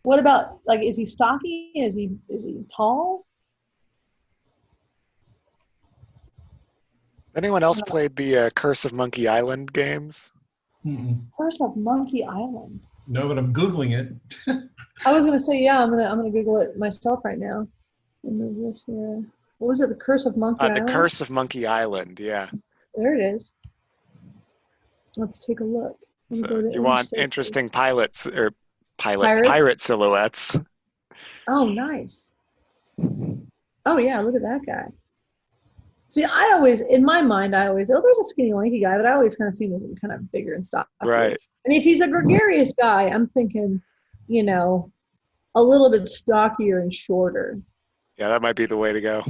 What about, like, is he stocky? Is he tall? Anyone else played the Curse of Monkey Island games? Curse of Monkey Island. No, but I'm Googling it. I was gonna say, yeah, I'm gonna Google it myself right now. Move this here. What was it? The Curse of Monkey Island? The Curse of Monkey Island, yeah. There it is. Let's take a look. So you want interesting pilots or pirate silhouettes. Oh, nice. Oh yeah, look at that guy. See, I always, in my mind, oh, there's a skinny, lanky guy, but I always kind of see him as kind of bigger and stocky. Right. I mean, if he's a gregarious guy, I'm thinking, you know, a little bit stockier and shorter. Yeah, that might be the way to go.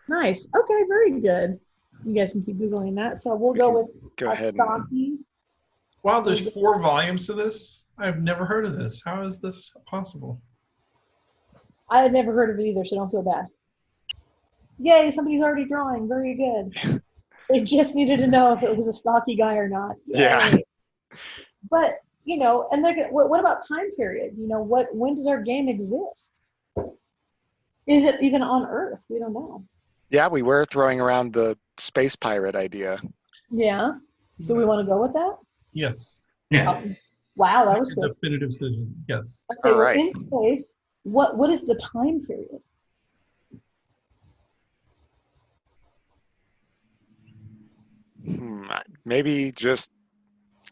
Nice. Okay, very good. You guys can keep Googling that. So we'll go with a stocky. Wow, there's 4 volumes to this? I've never heard of this. How is this possible? I had never heard of it either, so don't feel bad. Yay, somebody's already drawing. Very good. They just needed to know if it was a stocky guy or not. Yay. Yeah. But, and what about time period? When does our game exist? Is it even on Earth? We don't know. Yeah, we were throwing around the space pirate idea. Yeah. So we want to go with that? Yes. Yeah. Wow, that was good. Definitive decision. Yes. Okay, All right. in space, what is the time period? Maybe just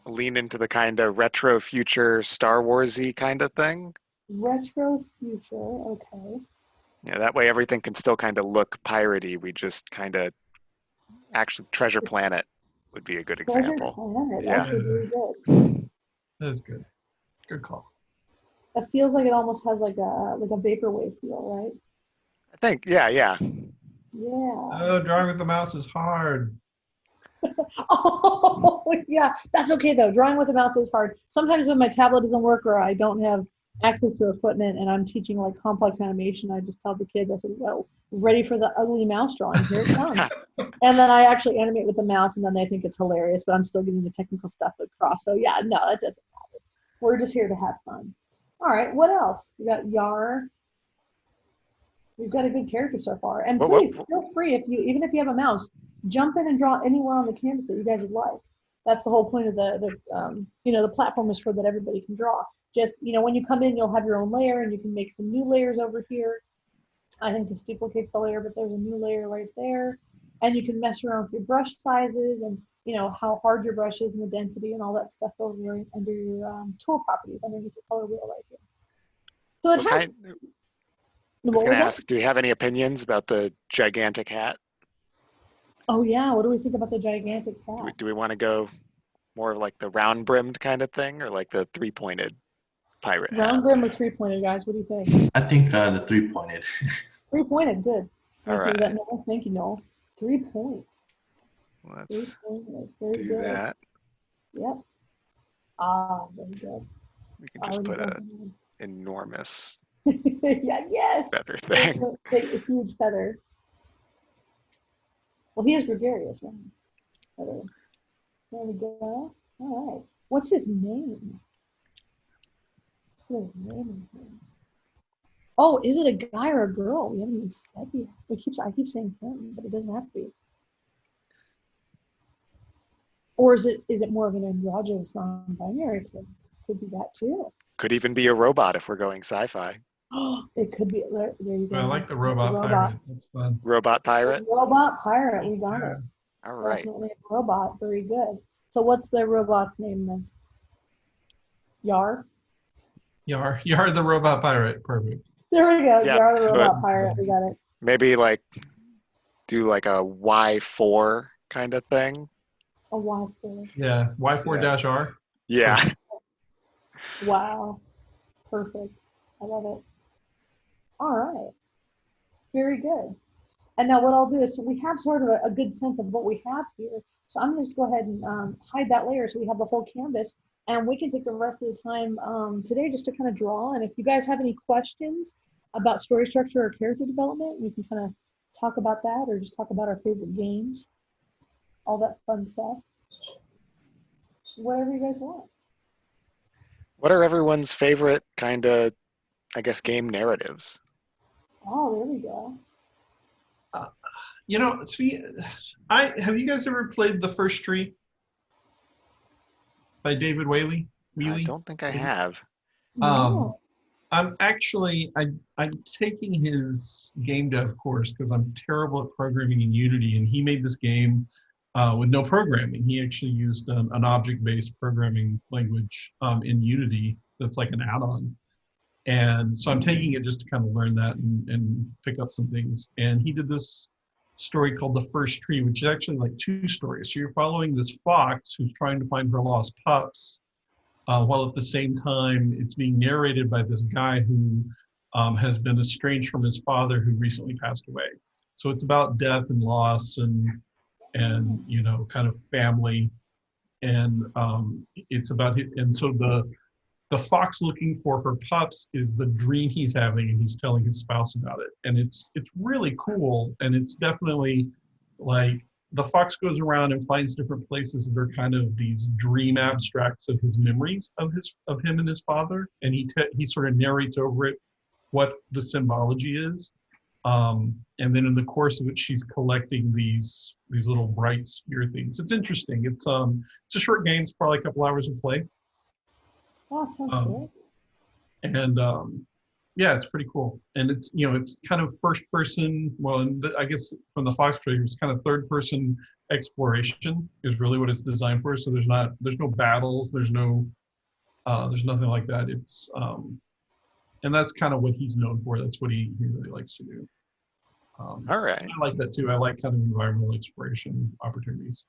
lean into the kind of retro future Star Wars-y kind of thing. Retro future, okay. Yeah, that way everything can still kind of look piratey. We just kind of actually Treasure Planet would be a good example. Planet, Yeah. actually really good. That is good. Good call. It feels like it almost has like a vaporwave feel, right? I think, yeah. Yeah. Oh, drawing with the mouse is hard. Oh, yeah. That's okay though. Drawing with a mouse is hard. Sometimes when my tablet doesn't work or I don't have access to equipment and I'm teaching like complex animation, I just tell the kids, I said, well, ready for the ugly mouse drawing, here it comes. And then I actually animate with the mouse and then they think it's hilarious, but I'm still getting the technical stuff across. So yeah, no, that doesn't matter. We're just here to have fun. All right, what else? We got Yar. We've got a good character so far. And please, feel free, even if you have a mouse, jump in and draw anywhere on the canvas that you guys would like. That's the whole point of the platform is for that everybody can draw. Just, when you come in, you'll have your own layer and you can make some new layers over here. I think this duplicates the layer, but there's a new layer right there. And you can mess around with your brush sizes and, how hard your brush is and the density and all that stuff over here under your tool properties underneath your color wheel right here. So it has... I was going to ask, do you have any opinions about the gigantic hat? Oh, yeah. What do we think about the gigantic hat? Do we want to go more of like the round-brimmed kind of thing or like the three-pointed pirate hat? Round-brimmed or three-pointed, guys? What do you think? I think the three-pointed. Three-pointed, good. All right. That Noel? Thank you, Noel. 3-point. Let's Very do good. that. Yep. Very good. We can just put a enormous yeah, yes. feather thing. A huge feather. Well, he is gregarious, right? Feather. There we go. All right. What's his name? Let's put his name in here. Oh, is it a guy or a girl? We haven't even said yet. I keep saying him, but it doesn't have to be. Or is it more of an androgynous non-binary kid? Could be that too. Could even be a robot if we're going sci-fi. It could be. There you go. I like the robot pirate. That's fun. Robot pirate? Robot pirate. We got it. All right. Definitely a robot. Very good. So what's the robot's name then? Yar? Yar the robot pirate. Perfect. There we go. Yeah, Yar the robot pirate. We got it. Maybe like do like a Y4 kind of thing. A Y4. Yeah. Y4-R. Yeah. Wow. Perfect. I love it. All right. Very good. And now what I'll do is, so we have sort of a good sense of what we have here. So I'm going to just go ahead and hide that layer so we have the whole canvas. And we can take the rest of the time today just to kind of draw. And if you guys have any questions about story structure or character development, we can kind of talk about that or just talk about our favorite games. All that fun stuff. Whatever you guys want. What are everyone's favorite kind of, I guess, game narratives? Oh, there we go. Have you guys ever played The First Tree by David Whaley? I don't think I have. No. I'm taking his game dev course because I'm terrible at programming in Unity, and he made this game with no programming. He actually used an object-based programming language in Unity that's like an add-on. And so I'm taking it just to kind of learn that and pick up some things. And he did this story called The First Tree, which is actually like two stories. So you're following this fox who's trying to find her lost pups, while at the same time it's being narrated by this guy who has been estranged from his father who recently passed away. So it's about death and loss and kind of family. And it's about, and so the fox looking for her pups is the dream he's having, and he's telling his spouse about it. And it's really cool, and it's definitely like the fox goes around and finds different places that are kind of these dream abstracts of his memories of him and his father, and he sort of narrates over it what the symbology is. And then in the course of it, she's collecting these little bright sphere things. It's interesting. It's a short game. It's probably a couple hours of play. Oh, sounds great. And yeah, it's pretty cool. And it's it's kind of first person. Well, and I guess from the Fox perspective, it's kind of third person exploration is really what it's designed for. So there's no battles. There's nothing like that. It's and that's kind of what he's known for. That's what he really likes to do. All right. I like that too. I like kind of environmental exploration opportunities.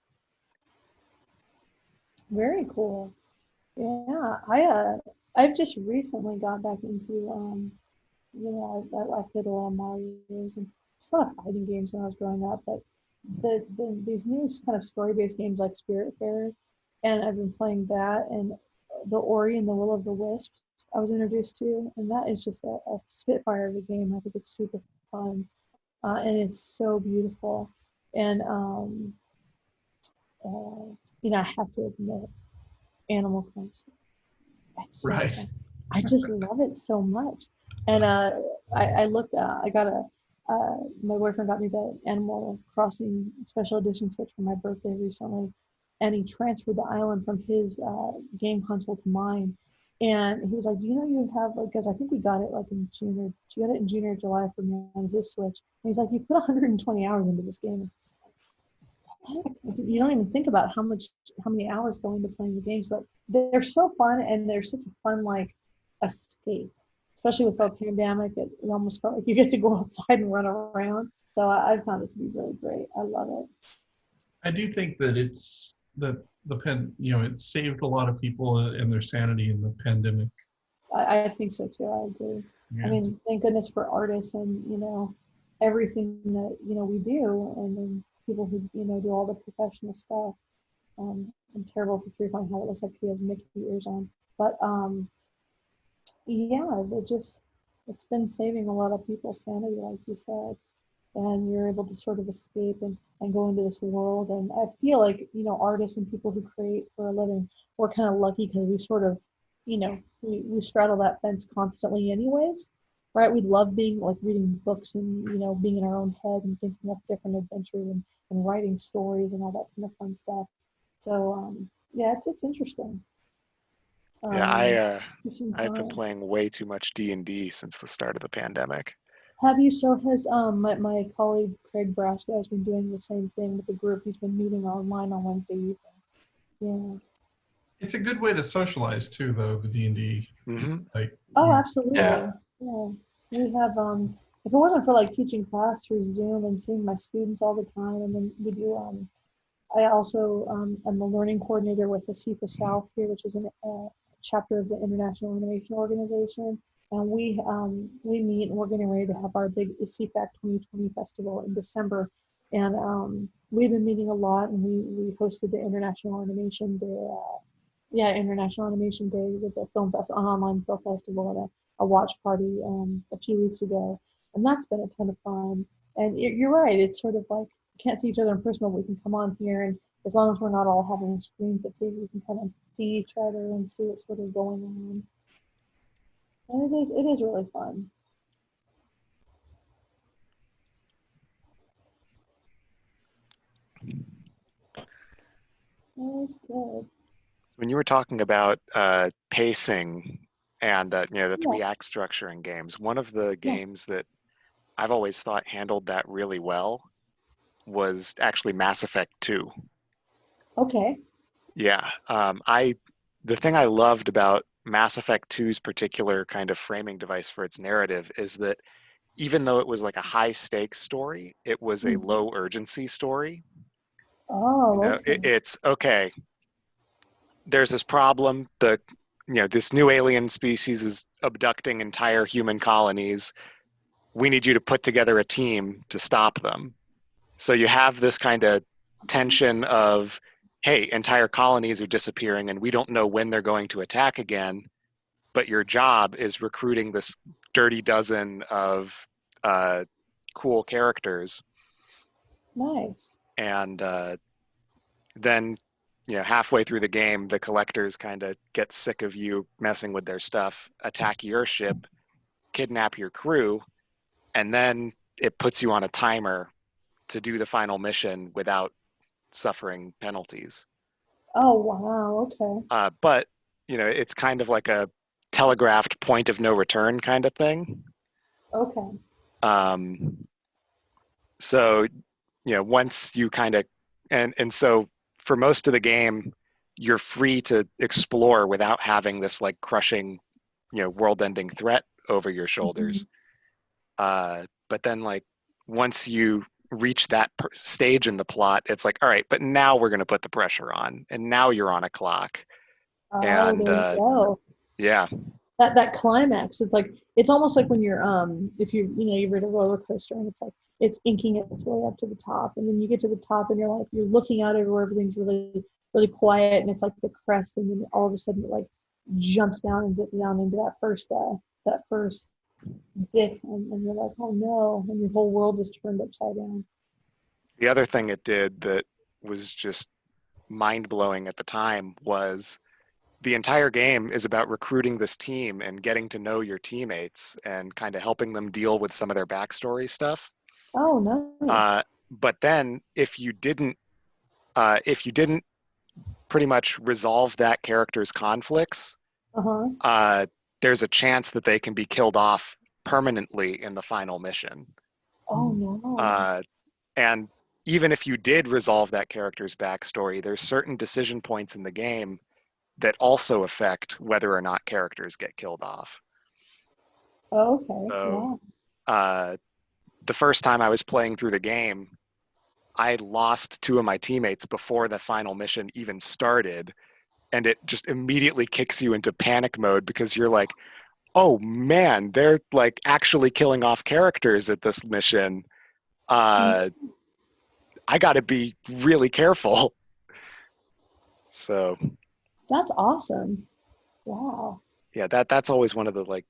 Very cool. Yeah, I've just recently got back into I played a lot of Mario's and just a lot of fighting games when I was growing up, but these new kind of story-based games like Spiritfarer, and I've been playing that, and the Ori and the Will of the Wisps I was introduced to, and that is just a spitfire of a game. I think it's super fun, and it's so beautiful. And I have to admit, Animal Crossing. It's so Right. fun. I just love it so much. And I looked. I got my boyfriend got me the Animal Crossing Special Edition Switch for my birthday recently, and he transferred the island from his game console to mine. And he was like, you have because I think we got it in June or she got it in June or July for me on his Switch. And he's like, you put 120 hours into this game. You don't even think about how many hours go into playing the games, but they're so fun, and they're such a fun escape, especially with the pandemic. It almost felt like you get to go outside and run around. So I found it to be really great. I love it. I do think that it saved a lot of people and their sanity in the pandemic. I think so too. I agree. Yeah. I mean, thank goodness for artists and everything that we do, and then people who do all the professional stuff. I'm terrible for 3 how it looks like he has Mickey ears on, but yeah, it's been saving a lot of people's sanity, like you said, and you're able to sort of escape and go into this world. And I feel like artists and people who create for a living, we're kind of lucky because we sort of we straddle that fence constantly anyways. Right, we love being reading books and being in our own head and thinking of different adventures and writing stories and all that kind of fun stuff. So yeah, it's interesting. Yeah, I've been playing way too much D&D since the start of the pandemic. Have you? So has my colleague Craig Braska has been doing the same thing with the group. He's been meeting online on Wednesday evenings. Yeah. It's a good way to socialize too, though, the D&D. Mm-hmm. Absolutely. Yeah. We have if it wasn't for teaching class through Zoom and seeing my students all the time, and then we do I also am a learning coordinator with the CIFA South here, which is a chapter of the International Animation Organization, and we meet, and we're getting ready to have our big CFAC 2020 festival in December, and we've been meeting a lot, and we hosted the International Animation Day, International Animation Day with the an online film festival and a watch party a few weeks ago, and that's been a ton of fun. And you're right, it's sort of we can't see each other in person, but we can come on here, and as long as we're not all having screen fatigue, we can kind of see each other and see what's sort of going on. And it is really fun. That's good. When you were talking about pacing and the 3-act structure in games, one of the games that I've always thought handled that really well was actually Mass Effect 2. Okay. Yeah. The thing I loved about Mass Effect 2's particular kind of framing device for its narrative is that even though it was a high stakes story, it was a low urgency story. Oh, okay. It's okay. There's this problem. This new alien species is abducting entire human colonies. We need you to put together a team to stop them. So you have this kind of tension of, hey, entire colonies are disappearing and we don't know when they're going to attack again. but your job is recruiting this dirty dozen of cool characters. Nice. And then, halfway through the game, the collectors kind of get sick of you messing with their stuff, attack your ship, kidnap your crew, and then it puts you on a timer to do the final mission without suffering penalties. Oh, wow. Okay. But, it's kind of like a telegraphed point of no return kind of thing. Okay. So, once you kind of, and so for most of the game, you're free to explore without having this like crushing, world-ending threat over your shoulders. Mm-hmm. But then like once you reach that stage in the plot, it's like, all right, but now we're going to put the pressure on, and now you're on a clock. Oh, and there you go. Yeah. That climax, it's almost like when you're if you read a roller coaster and it's like it's inking its way up to the top, and then you get to the top and you're looking out everywhere, everything's really really quiet, and it's like the crest, and then all of a sudden it like jumps down and zips down into that first dip, and you're like, oh no, and your whole world is turned upside down. The other thing it did that was just mind-blowing at the time was the entire game is about recruiting this team and getting to know your teammates and kind of helping them deal with some of their backstory stuff. Oh, nice. But then if you didn't pretty much resolve that character's conflicts, there's a chance that they can be killed off permanently in the final mission. Oh no. And even if you did resolve that character's backstory, there's certain decision points in the game that also affect whether or not characters get killed off. Okay. So, the first time I was playing through the game, I lost 2 of my teammates before the final mission even started, and it just immediately kicks you into panic mode because you're like, oh man, they're like actually killing off characters at this mission. I got to be really careful. So that's awesome. Wow. Yeah, that's always one of the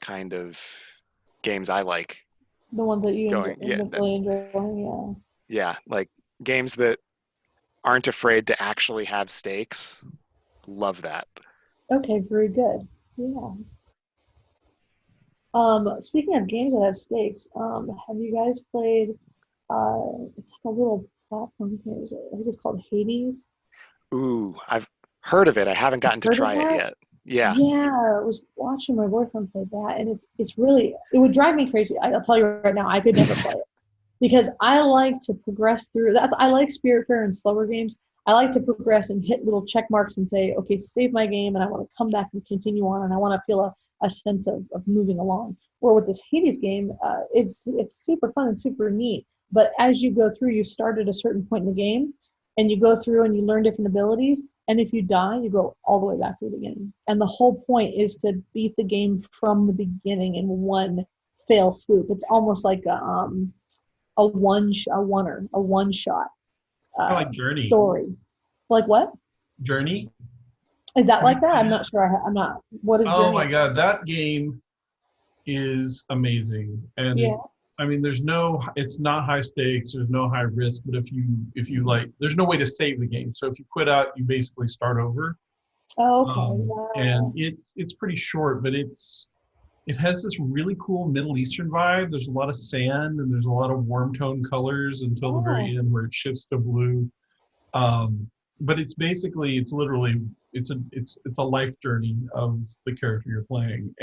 kind of games I like. The ones that you really enjoy. Yeah, like games that aren't afraid to actually have stakes. Love that. Okay, very good. Yeah. Speaking of games that have stakes, have you guys played? It's like a little platform game. I think it's called Hades. Ooh, I've heard of it. I haven't gotten to try it yet. Yeah. Yeah, I was watching my boyfriend play that, and it's really, it would drive me crazy. I'll tell you right now, I could never play it because I like to progress through. I like Spiritfarer and slower games. I like to progress and hit little check marks and say, okay, save my game, and I want to come back and continue on, and I want to feel a sense of moving along. Where with this Hades game, it's super fun and super neat. But as you go through, you start at a certain point in the game, and you go through and you learn different abilities. And if you die, you go all the way back to the beginning. And the whole point is to beat the game from the beginning in one fail swoop. It's almost like a one shot. Like Journey. Story. Like what? Journey. Is that like that? I'm not sure. I'm not. What is Journey? Oh my God, that game is amazing. And it's not high stakes, there's no high risk, but if you like, there's no way to save the game. So if you quit out, you basically start over. Oh, okay. Wow. And it's pretty short, but it has this really cool Middle Eastern vibe. There's a lot of sand and there's a lot of warm tone colors until the very end where it shifts to blue. But it's a life journey of the character you're playing,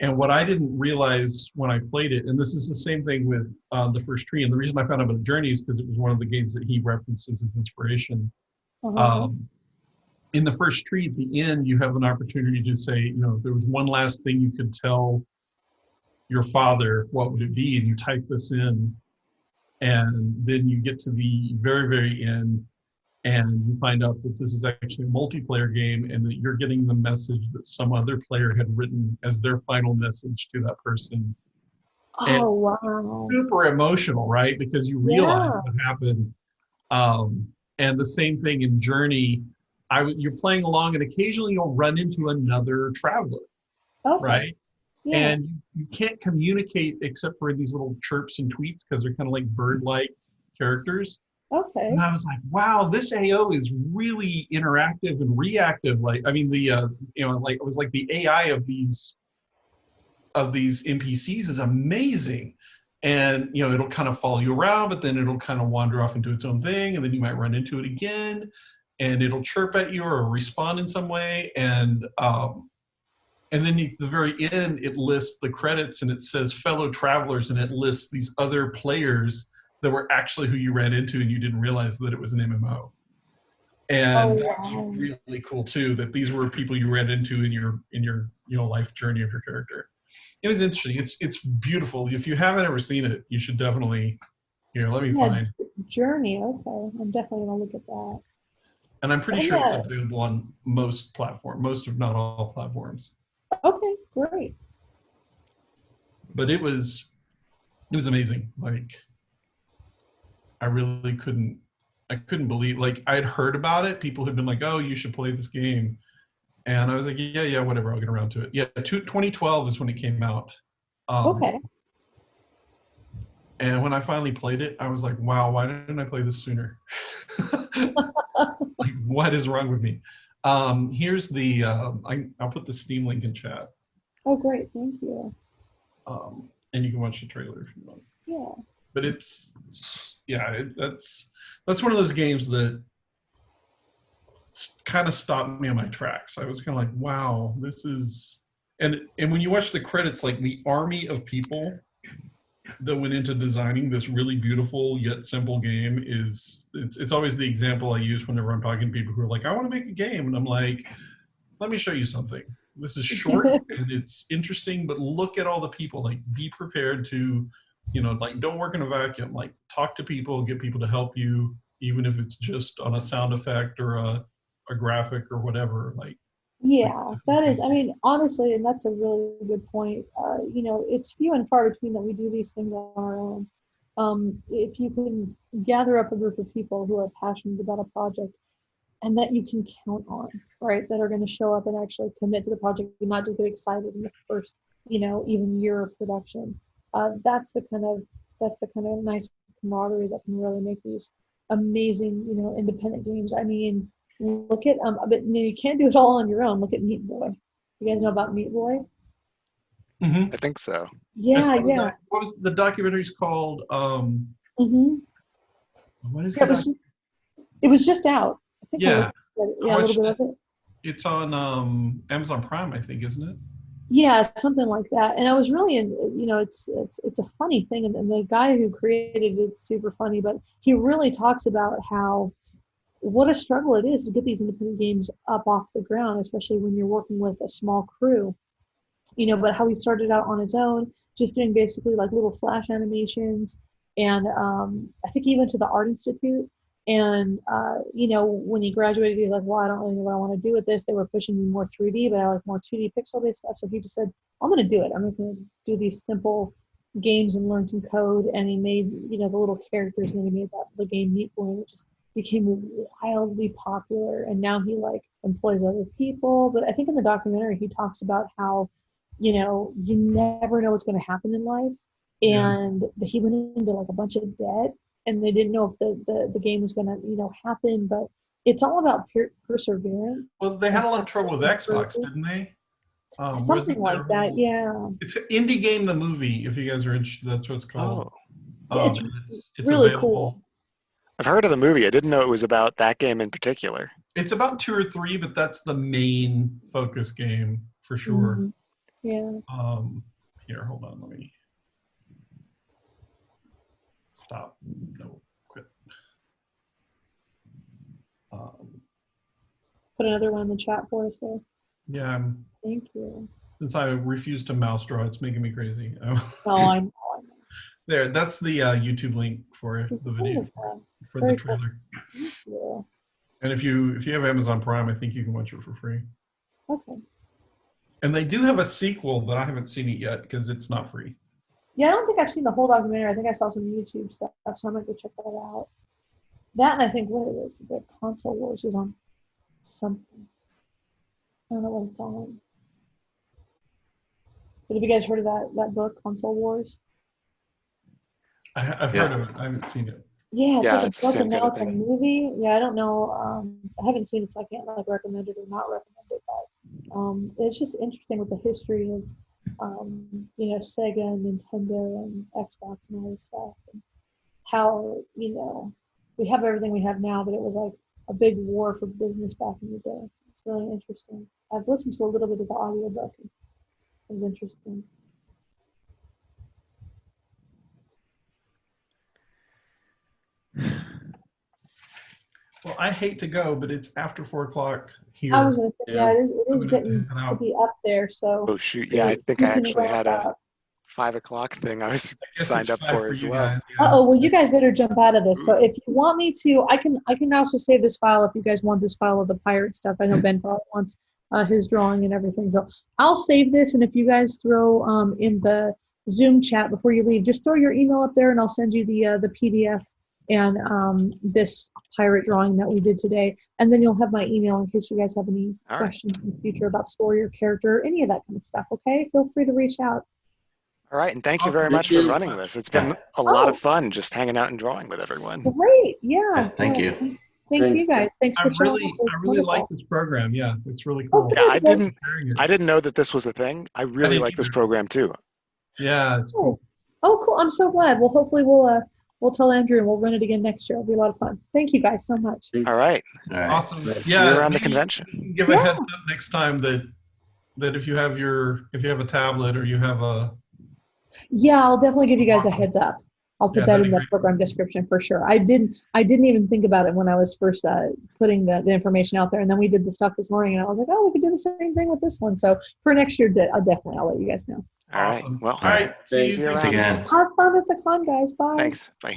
and what I didn't realize when I played it, and this is the same thing with The First Tree, and the reason I found out about Journey is because it was one of the games that he references as inspiration. In The First Tree, at the end, you have an opportunity to say, if there was one last thing you could tell your father, what would it be? And you type this in, and then you get to the very, very end, and you find out that this is actually a multiplayer game and that you're getting the message that some other player had written as their final message to that person. Oh, wow. Super emotional, right? Because you realize what happened. And the same thing in Journey, you're playing along, and occasionally you'll run into another traveler, Okay. right? Yeah. And you can't communicate except for these little chirps and tweets because they're kind of like bird-like characters. Okay. And I was like, wow, this AO is really interactive and reactive. Like, I mean, like it was like the AI of these NPCs is amazing. And it'll kind of follow you around, but then it'll kind of wander off into its own thing, and then you might run into it again, and it'll chirp at you or respond in some way. And then at the very end, it lists the credits and it says fellow travelers, and it lists these other players that were actually who you ran into, and you didn't realize that it was an MMO. And that was really cool too, that these were people you ran into in your life journey of your character. It was interesting. It's beautiful. If you haven't ever seen it, you should definitely. Let me find. Journey. Okay, I'm definitely gonna look at that. And I'm pretty sure it's available on most platforms, most if not all platforms. Okay, great. But it was amazing. Like, I really couldn't believe. Like, I had heard about it. People had been like, "Oh, you should play this game." And I was like, yeah, whatever, I'll get around to it. Yeah, 2012 is when it came out. Okay. And when I finally played it, I was like, wow, why didn't I play this sooner? Like, what is wrong with me? Here's the, I'll put the Steam link in chat. Oh, great, thank you. And you can watch the trailer if you want. Yeah. But that's one of those games that kind of stopped me on my tracks. I was kind of like, wow, this is, and when you watch the credits, like the army of people that went into designing this really beautiful yet simple game it's always the example I use whenever I'm talking to people who are like, I want to make a game, and I'm like, let me show you something. This is short and it's interesting, but look at all the people. Like, be prepared to, like, don't work in a vacuum. Like, talk to people, get people to help you, even if it's just on a sound effect or a graphic or whatever. Like, yeah, that is, I mean, honestly, and that's a really good point. It's few and far between that we do these things on our own. If you can gather up a group of people who are passionate about a project and that you can count on, right, that are going to show up and actually commit to the project and not just get excited in the first, even year of production. That's the kind of nice camaraderie that can really make these amazing, independent games. I mean, look at but you can't do it all on your own. Look at Meat Boy. You guys know about Meat Boy? Mm-hmm. I think so. Yeah. What was the documentary's called? What is it was just out. I think yeah. A little bit of it. It's on Amazon Prime, I think, isn't it? Yeah, something like that. And I was really it's a funny thing, and the guy who created it's super funny, but he really talks about how what a struggle it is to get these independent games up off the ground, especially when you're working with a small crew, but how he started out on his own, just doing basically like little flash animations. And I think he went to the Art Institute, and when he graduated, he was like, well, I don't really know what I want to do with this. They were pushing me more 3D, but I like more 2D pixel-based stuff. So he just said, I'm going to do it. I'm going to do these simple games and learn some code. And he made, the little characters, and then he made the game Meat Boy, which just became wildly popular. And now he like employs other people. But I think in the documentary, he talks about how, you never know what's going to happen in life. And he went into like a bunch of debt, and they didn't know if the game was going to, happen. But it's all about perseverance. Well, they had a lot of trouble with Xbox, didn't they? Something like that, yeah. It's Indie Game the movie, if you guys are interested. That's what it's called. It's really available. cool. I've heard of the movie. I didn't know it was about that game in particular. It's about 2 or 3, but that's the main focus game for sure. Mm-hmm. Yeah. Here, hold on. Let me stop. No, quit. Put another one in the chat for us there. Yeah. Thank you. Since I refuse to mouse draw, it's making me crazy. I know. There, that's the YouTube link for the video for the trailer. Thank you. And if you have Amazon Prime, I think you can watch it for free. Okay. And they do have a sequel, but I haven't seen it yet because it's not free. Yeah, I don't think I've seen the whole documentary. I think I saw some YouTube stuff, so I might go check that out. That, and I think what it is, the Console Wars is on something. I don't know what it's on. But have you guys heard of that book, Console Wars? I've heard of it. I haven't seen it. Yeah, it's Yeah, like it's a the book same and kind now of it's a thing. movie. Yeah, I don't know. I haven't seen it, so I can't like recommend it or not recommend it. But it's just interesting with the history of Sega and Nintendo and Xbox and all this stuff, and how we have everything we have now, but it was like a big war for business back in the day. It's really interesting. I've listened to a little bit of the audiobook. And it was interesting. Well, I hate to go, but it's after 4:00 here. I was going to say, yeah, it is I'm getting gonna head to out. be up there. So Oh shoot! Yeah, I think you I can actually wrap had a up. 5 o'clock thing I was I guess signed it's up 5 for as you well. guys, yeah. Oh well, you guys better jump out of this. So if you want me to, I can also save this file if you guys want this file of the pirate stuff. I know Ben probably wants his drawing and everything. So I'll save this, and if you guys throw in the Zoom chat before you leave, just throw your email up there, and I'll send you the PDF and this pirate drawing that we did today, and then you'll have my email in case you guys have any questions in the future about story or character, any of that kind of stuff. Okay, feel free to reach out. All right, and thank you very much for running this. It's been a lot of fun just hanging out and drawing with everyone. Great, yeah. Thank you. Thank you guys. Thanks for showing up. I really like this program. Yeah, it's really Oh, cool. Yeah, I good. didn't know that this was a thing. I really didn't like this either. program too. Yeah, it's cool. Oh, cool. I'm so glad. Well, hopefully we'll tell Andrew and we'll run it again next year. It'll be a lot of fun. Thank you guys so much. All right. All right. Awesome. See Yeah, you around the maybe convention. you can give a heads up next time that if you have a tablet or you have a. Yeah, I'll definitely give you guys a heads up. I'll put that that'd in be the great. program description for sure. I didn't even think about it when I was first putting the information out there, and then we did the stuff this morning, and I was like, oh, we could do the same thing with this one. So for next year, I'll let you guys know. All right. Awesome. Well, All right. see you Thanks around. again. Have fun at the con, guys. Bye. Thanks. Bye.